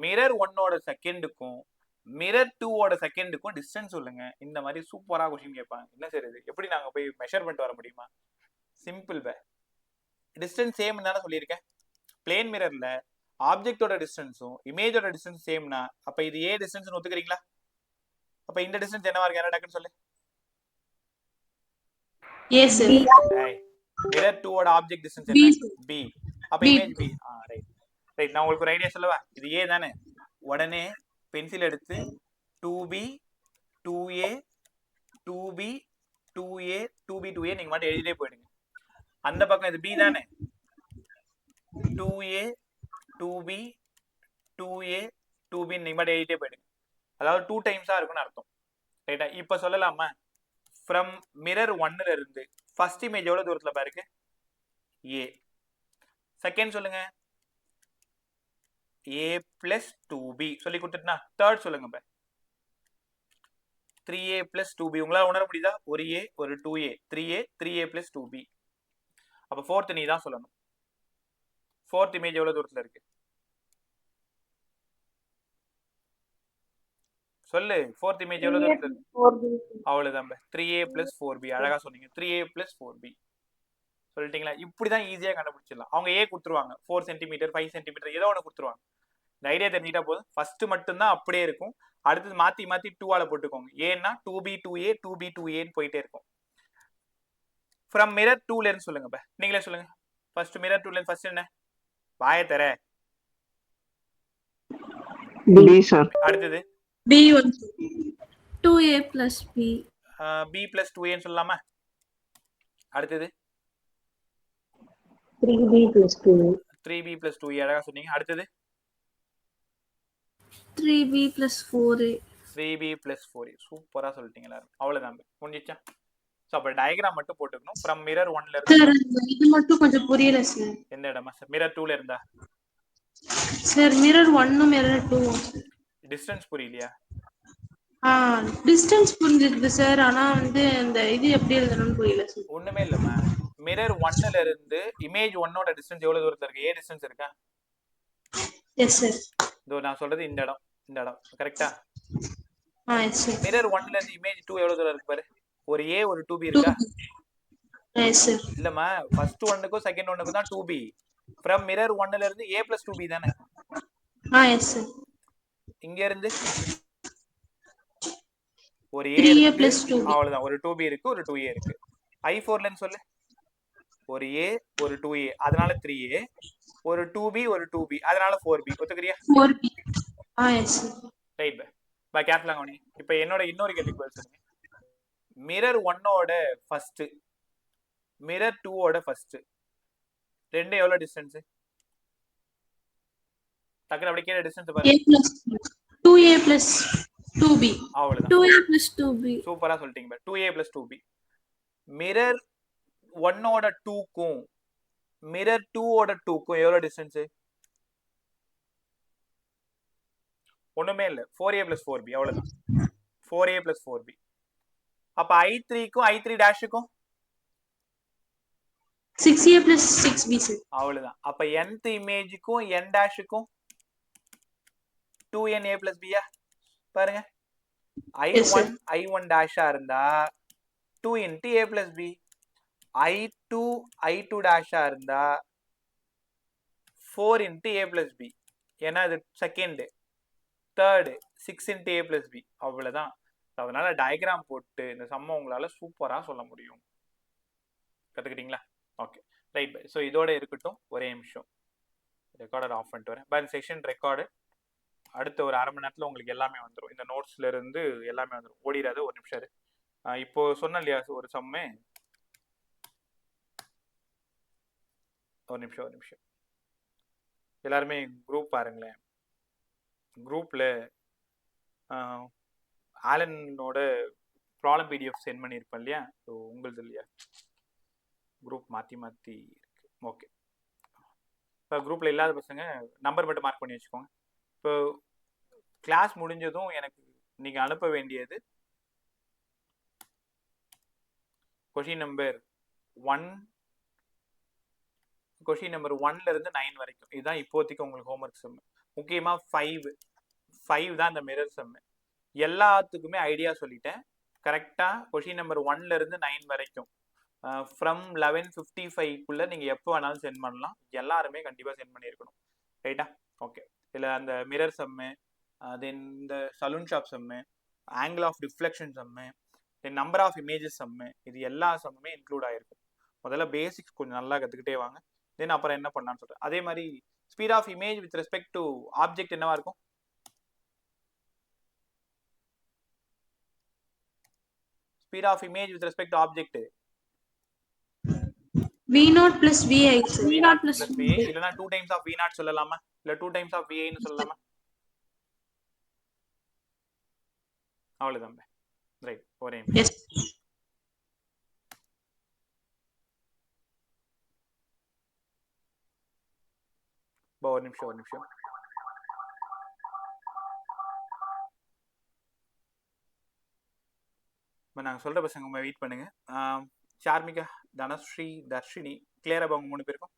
மிரர் ஒன்னோட செகண்டுக்கும் மிரர் 2ஓட செகண்டுக்கும் டிஸ்டன்ஸ் சொல்லுங்க. இந்த மாதிரி சூப்பரா கொஸ்டின் கேட்பாங்க. என்ன செய்யறது, எப்படி நாங்க போய் மெஷர் பண்ணிட்டு வர முடியுமா? சிம்பிள் பே, டிஸ்டன்ஸ் சேம் தானே சொல்லியிருக்கேன். பிளேன் மிரர்ல ஆப்ஜெக்டோட டிஸ்டன்ஸும் இமேஜோட டிஸ்டன்ஸ் சேம்னா அப்ப இது ஏ டிஸ்டன்ஸ் ஒத்துக்கிறீங்களா? அப்ப இந்த டிஸ்டன்ஸ் என்னவா இருக்கு, என்ன டக்குன்னு சொல்லு. Yes sir. மிரர் 2ஓட ஆப்ஜெக்ட் டிஸ்டன்ஸ் B என்ன? sir. பி. அப்ப B. Image B. Right right. நான் உங்களுக்கு ஒரு ஐடியா சொல்லவா? இது ஏ தானே, உடனே பென்சில் எடுத்து 2B 2A 2B 2A 2B 2A நீங்க மட்டும் எழுதிட்டே போயிடுங்க. அந்த பக்கம் இது பி தானே, 2A 2B 2A 2B நீங்க மட்டும் எழுதிட்டே போயிடுங்க. அதாவது 2 டைம்ஸா இருக்கும்னு அர்த்தம். ரைட்டா? இப்ப சொல்லலாமா, ஃப்ரம் மிரர் ஒன்னுல இருந்து ஃபர்ஸ்ட் இமேஜ் எவ்வளவு தூரத்துல பாருக்கு? ஏ. செகண்ட் சொல்லுங்க, A plus 2B சொல்லி கொடுத்துட்டுனா தேர்ட் சொல்லுங்க. இப்ப 3A plus 2B உங்களால உணர முடியுதா? ஒரு A ஒரு 2A 3A 3A plus 2B. அப்ப ஃபோர்த் நீ தான் சொல்லணும். ஃபோர்த் இமேஜ் எவ்வளவு தூரத்துல இருக்கு சொல்லு. ஃபோர்த் இமேஜ் எவ்வளவு தூரத்துல இருக்கு? அவ்வளவுதான். 3A plus 4B. அழகா சொன்னீங்க. 3A plus 4B சொல்லிட்டீங்களா? இப்படிதான் ஈஸியா கண்டுபிடிச்சிடலாம். அவங்க ஏ கொடுத்துருவாங்க, 4 சென்டிமீட்டர் 5 சென்டிமீட்டர் ஏதோ ஒன்று கொடுத்துருவாங்க. இந்த ஐடியா தெரிஞ்சிட்டா போதும். ஃபர்ஸ்ட் மட்டும்தான் அப்படியே இருக்கும், அடுத்தது மாத்தி மாத்தி 2ஆல போட்டுக்கோங்க. ஏன்னா 2B 2A 2B 2A போயிட்டே இருக்கும். ஃப்ரம் மிரர் 2ல இருந்து சொல்லுங்க. இப்ப நீங்களே சொல்லுங்க. ஃபர்ஸ்ட் மிரர் 2ல இருந்து ஃபர்ஸ்ட் என்ன? வாயை தர. B sir. அடுத்தது B1 2A plus B. B plus 2A சொல்லலாமா? அடுத்தது 3B plus 2A. 3B plus 2A அழகா சொன்னீங்க. அடுத்தது 3B plus 4A. 3B plus 4A சூப்பரா சொல்லிட்டீங்க எல்லாரும். அவ்வளவுதான், முடிஞ்சிச்சா? ஸோ அப்போ டயக்ராம் மட்டும் போட்டுக்கணும். ஃப்ரம் மிரர் ஒன்ல இருந்து சார் இது மட்டும் கொஞ்சம் புரியல சார். எந்த இடமா சார்? மிரர் 2ல இருந்தா சார் மிரர் 1 மிரர் 2 டிஸ்டன்ஸ் புரியலையா? டிஸ்டன்ஸ் புரிஞ்சிருக்கு சார், ஆனா வந்து இந்த இது எப்படி எழுதணும்னு புரியல சார். ஒண்ணுமே இல்லம்மா, மிரர் ஒன்னுல இருந்து இமேஜ் ஒன்னோட டிஸ்டன்ஸ் எவ்வளவு தூரத்துல இருக்கு? ஏ டிஸ்டன்ஸ் இருக்கா? Yes sir. இதோ நான் சொல்றது இந்த இடம், இந்த இடம் கரெக்டா? S sir. மிரர் ஒன்ல இருந்து இமேஜ் 2 எவ்வளவு தூரம் இருக்கு பாரு. ஒரு ஏ ஒரு 2B இருக்கா? Yes sir. இல்லம்மா, ஃபர்ஸ்ட் ஒன்னுக்கும் செகண்ட் ஒன்னுக்கும் தான் 2B. ஃப்ரம் மிரர் ஒன்ல இருந்து A plus 2B தானே? Yes sir. இங்க இருந்து ஒரு A 3A plus 2B. அவ்வளவுதான். ஒரு 2B இருக்கு, ஒரு 2A இருக்கு. I4ல இருந்து சொல்லு. ஒரு A ஒரு 2A அதனால 3A, ஒரு 2B ஒரு 2B அதனால 4B. ஒத்துக்கறியா? 4B. Yes sir. ரைட் பை கேர்ஃபுல்லா கவனிங்க. இப்போ என்னோட இன்னொரு கேள்விக்கு பதில் சொல்லுங்க. மிரர் ஒன்னோட ஃபர்ஸ்ட் மிரர் 2ஓட ஃபர்ஸ்ட் ரெண்டு எவ்வளவு டிஸ்டன்ஸ்? டக்குனு அப்படியே கேட்ட டிஸ்டன்ஸ் பாருங்க. A plus 2A plus 2B. அவ்வளவுதான். 2A plus 2B. சூப்பரா சொல்லிட்டீங்க. 2A plus 2B. மிரர் ஒன்னோட 2க்கும் மிரர் 2ஓட 2க்கும் எவ்வளவு டிஸ்டன்ஸ்? ஒண்ணுமே இல்ல, 4A plus 4B அவ்வளவுதான். 4A plus 4B. அப்ப I3க்கும் I3 டேஷுக்கும் 6A plus 6B sir. அவ்வளவுதான். அப்ப nth இமேஜுக்கும் n டேஷுக்கும் 2NA plus B பாருங்க. I1 டேஷா இருந்தா 2 into A plus B. I2 டேஷா இருந்தா 4 into A plus B. ஏன்னா இது second, third 6 into A plus B. அவ்வளவுதான். அதனால டயக்ராம் போட்டு இந்த சம்ம உங்களால சூப்பரா சொல்ல முடியும். கத்துக்கிட்டீங்களா? Okay right bye. ஸோ இதோட இருக்கட்டும். ஒரே நிமிஷம் ரெக்கார்டர் ஆஃப் பண்ணிட்டு வரேன். பை செஷன் ரெக்கார்டு அடுத்த ஒரு அரை மணி நேரத்தில் உங்களுக்கு எல்லாமே வந்துடும். இந்த நோட்ஸ்ல இருந்து எல்லாமே வந்துடும். ஓடிடாது. ஒரு நிமிஷம் இரு. இப்போ சொன்ன இல்லையா ஒரு சம்மே, ஒரு நிமிஷம் எல்லாருமே குரூப் பாருங்களேன். குரூப்ல ஆலனோட ப்ராப்ளம் பிடிஎஃப் சென்ட் பண்ணியிருப்பேன் இல்லையா? ஸோ உங்களது இல்லையா? குரூப் மாற்றி மாற்றி இருக்கு. ஓகே, இப்போ குரூப்பில் இல்லாத பசங்க நம்பர் மட்டும் மார்க் பண்ணி வச்சுக்கோங்க. இப்போ கிளாஸ் முடிஞ்சதும் எனக்கு நீங்கள் அனுப்ப வேண்டியது கொஷின் நம்பர் 1 ல இருந்து 9 வரைக்கும். இதுதான் இப்போதைக்கு உங்களுக்கு ஹோம்ஒர்க் சம். முக்கியமாக 5 தான் இந்த மிரர் சம். எல்லாத்துக்குமே ஐடியா சொல்லிட்டேன். கரெக்டாக கொஷின் நம்பர் 1 ல இருந்து 9 வரைக்கும் ஃப்ரம் 11:55 நீங்கள் எப்போ வேணாலும் சென்ட் பண்ணலாம். எல்லாருமே கண்டிப்பாக சென்ட் பண்ணியிருக்கணும். ரைட்டா? ஓகே, இதில் அந்த மிரர் சம்மு, தென் இந்த சலூன் ஷாப் சம்மு, ஆங்கிள் ஆஃப் டிஃப்ளெக்ஷன் சம்மு, தென் நம்பர் ஆஃப் இமேஜஸ் சம்மு, இது எல்லா சம்முமே இன்க்ளூட் ஆகிருக்கும். முதல்ல பேசிக்ஸ் கொஞ்சம் நல்லா கற்றுக்கிட்டே வாங்க. தென் அப்புறம் என்ன பண்ணலான்னு சொல்கிறேன். அதே மாதிரி speed of image with respect to object என்னவா இருக்கும்? Speed of image with respect to object V0 plus VI sir. V0 plus VA இல்லனா 2 டைம்ஸ் ஆஃப் V0 சொல்லலாமா? இல்ல 2 டைம்ஸ் ஆஃப் VA ன்னு சொல்லலாமா? அவ்வளவுதான். ரைட், ஒரே Yes. ஒரு நிமிஷம். நாங்கள் சொல்ற பசங்க வெயிட் பண்ணுங்க. சார்மிகா, தனஸ்ரீ, தர்ஷினி, கிளியரா அவங்க 3 பேருக்கும்?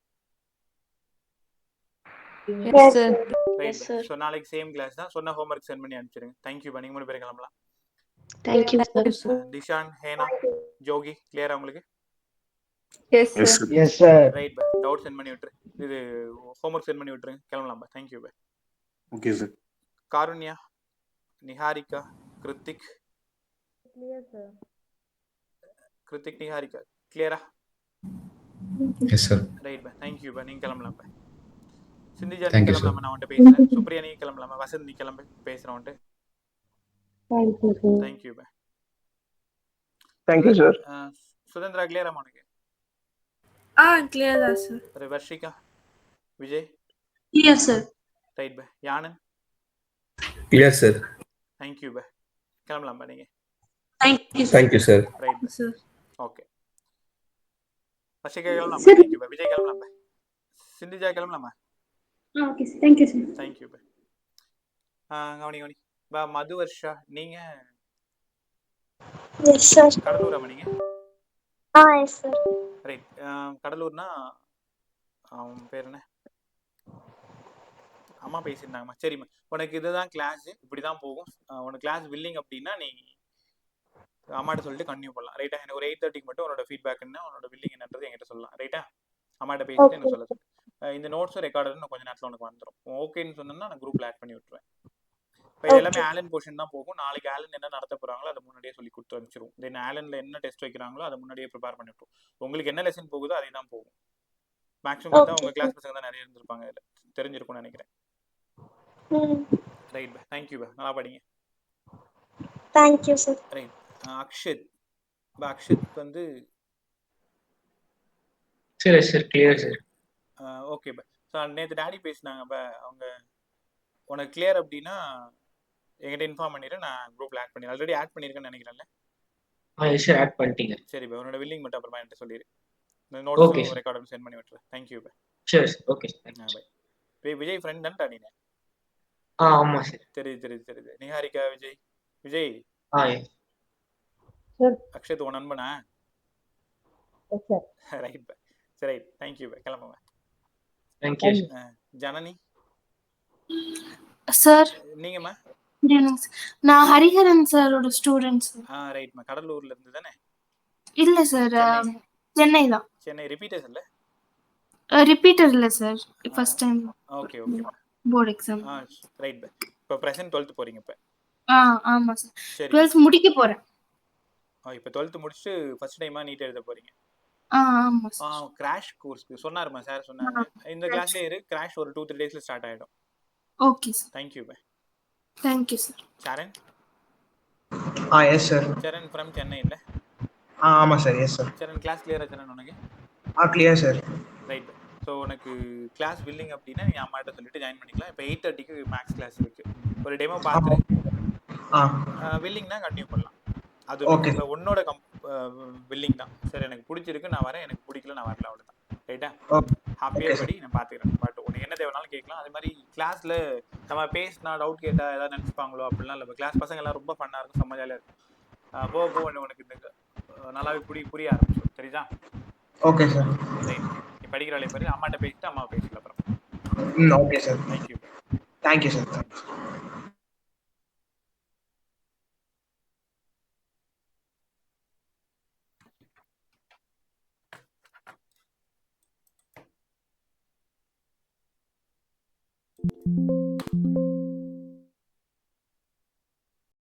Yes, sir. ரைட். ஸோ நாளைக்கு சேம் கிளாஸ் தான். சொன்ன ஹோம்ஒர்க் சென்ட் பண்ணி அனுப்பிச்சிருங்க. தேங்க்யூ. நீங்கள் 3 பேரும் கிளம்பலாம். Thank you, sir. Dishan, ஹேனா, Jogi, கிளியரா உங்களுக்கு? Yes, Yes, sir. sir. Yes, sir. Right bye. Doubt send பண்ணி விட்டுரு. இது ஹோம்ஒர்க் சென்ட் பண்ணி விட்டுருங்க. கிளம்பலாம் bye. Thank you bye. Okay, sir. Karunya, Niharika, Krithik. Clear, sir. Krithik, Niharika, கிளியரா? Yes, sir. Right bye. Thank you bye. நீங்கள் கிளம்பலாம் பை. சிந்திஜா, Thank நீ you, sir. கிளம்பலாமா? நான் வந்துட்டு பேசுகிறேன். சுப்ரியா, நீ கிளம்பலாமா? வசந்த், நீ கிளம்பு. பேசுகிறேன் வந்துட்டு. Thank you, sir. Thank you bye. Thank you, sir. Suthanthira, கிளியராமா உனக்கு? Clear that, sir. Varshika, Vijay? Yes sir. Right bye. யானன்? Clear, sir. Thank you bye. கிளம்பலாம் பை நீங்கள். Thank you sir. Thank you, sir. Right bye. Sir. Okay, Varshika கிளம்பலாம் பை. Thank you by. விஜய் கிளம்பலாம் bye. சிந்திஜா கிளம்பலாமா? Okay sir. Thank you sir. Thank you by. கவனி பா. மது, வர்ஷா, நீங்க Yes, sir. கடலூராமா நீங்க? Yes, sir. ரைட். கடலூர்னா அவன் பேர் என்ன? அம்மா பேசியிருந்தாங்கம்மா. சரிம்மா, உனக்கு இதுதான் கிளாஸ், இப்படி தான் போகும். உனக்கு கிளாஸ் வில்லிங் அப்படின்னா நீ அம்மாட்ட சொல்லிட்டு கன்டினியூ பண்ணலாம். ரைட்டா? எனக்கு ஒரு 8:30 மட்டும் உன்னோட ஃபீட்பேக் என்ன, உன்னோட வில்லிங் என்னன்றது என்கிட்ட சொல்லலாம். ரைட்டா? அம்மாட்ட பேசிட்டு எனக்கு சொல்ல சொல்லு. இந்த நோட்ஸும் ரெக்கார்டரும் கொஞ்சம் நேரத்தில் உனக்கு வந்துடும். ஓகேன்னு சொன்னேன்னா நான் குரூப்பில் ஆட் பண்ணி விட்டுருவேன். இப்போ எல்லாமே ஆலன் போர்ஷன் தான் போகும். நாளைக்கு ஆலன் என்ன நடத்த போகிறாங்களோ அதை முன்னாடியே சொல்லி கொடுத்து அனுப்பிச்சிருவோம். தென் ஆலனில் என்ன டெஸ்ட் வைக்கிறாங்களோ அதை முன்னாடியே ப்ரிப்பேர் பண்ணி விட்டுருவோம். உங்களுக்கு என்ன லெசன் போகுதோ அதே தான் போகும். மேக்ஸிமம் பார்த்தா உங்கள் கிளாஸ் பசங்க தான் நிறைய இருந்திருப்பாங்க, இதில் தெரிஞ்சிருக்கும்னு நினைக்கிறேன். Right bye. Thank you bye. நல்லா படிங்க. Thank you, sir. Right. Akshith Akshith வந்து Sir, yes, sir. Clear, sir. Okay bye. So நேற்று டேடி பேசினாங்க பை. அவங்க உனக்கு கிளியர் அப்படின்னா என்கிட்ட இன்ஃபார்ம் பண்ணிடு. நான் குரூப்பில் ஆட் பண்ணி ஆல்ரெடி ஆட் பண்ணியிருக்கேன்னு நினைக்கிறேன்ல. Yes, sir. Add பண்ணிட்டீங்க. சரி பை. உன்னோட வில்லிங் மட்டும் அப்புறமா என்கிட்ட சொல்லிடு. இந்த Okay, நோட்ஸும் sir. ரெக்கார்டும் சென்ட் பண்ணி விட்டுரு. Thank you bye. Sure, sir. Okay, sir. Thank you, sir. Bye. Vijay friend தான்டா நீ? ஆமா, sir. தெரியுது. நிஹாரிகா, விஜய் yes. அக்ஷத் உன் நண்பனா? Yes, sir. Right bye. சரி, ரைட். Thank you bye. கிளம்புங்க. Thank you, sir. Janani, sir நீங்கம்மா? நான் ஹரிஹரன் சாரோட ஸ்டூடெண்ட் சார். ரைட்மா. கடலூர்ல இருந்து தானே? இல்ல சார், சென்னை தான். சென்னை ரிப்பீட்டர்ஸ் இல்ல? ரிப்பீட்டர் இல்ல sir, first time okay board exam. Right bye. இப்போ பிரசன்ட் 12th போறீங்க இப்ப? ஆமா சார், சரி. 12th முடிக்க போறேன். இப்போ 12th முடிச்சுட்டு ஃபர்ஸ்ட் டைமா நீட் எழுத போறீங்க? ஆமா சார். கிராஷ் கோர்ஸ் சொன்னாருமா சார், சொன்னாங்க. இந்த கிளாஸ்ல இரு. கிராஷ் ஒரு 2-3 டேஸ்ல ஸ்டார்ட் ஆயிடும். Okay sir. Thank you bye. Thank you sir. Charan? yes sir. Charan from Chennai இல்ல? ஆமா சார். yes sir. சரண் கிளாஸ் கிளியரா? சரண் உனக்கு? clear sir. Right bye. So உனக்கு கிளாஸ் வில்லிங் அப்படின்னா நீ அம்மாட்ட சொல்லிட்டு ஜாயின் பண்ணிக்கலாம். இப்போ 8:30க்கு மேக்ஸ் கிளாஸ் இருக்கு. ஒரு டெமோ பார்த்துட்டு வில்லிங்னா கண்டினியூ பண்ணலாம். அது உன்னோட வில்லிங் தான். சரி எனக்கு பிடிச்சிருக்கு நான் வரேன், எனக்கு பிடிக்கல நான் வரல, அவ்வளோதான். ரைட்டா? ஹாப்பியாக படி, நான் பார்த்துக்கிறேன். பட் உனக்கு என்ன தேவைனாலும் கேட்கலாம். அதே மாதிரி கிளாஸில் நம்ம பேசினா டவுட் கேட்டால் ஏதாவது நினச்சிப்பாங்களோ அப்படிலாம் இல்லை. இப்போ கிளாஸ் பசங்க எல்லாம் ரொம்ப ஃபன்னாக இருக்கும், செம்ம ஜாலியாக இருக்கும். போக போக உனக்கு இந்த நல்லாவே புரிய ஆரம்பிச்சிடும். சரிதா? Okay sir. நீ படிக்கிற வேலையை பாரு, அம்மாட்ட பேசிட்டு அம்மாவை பேசல அப்புறம். Okay sir. Thank you. Thank you sir.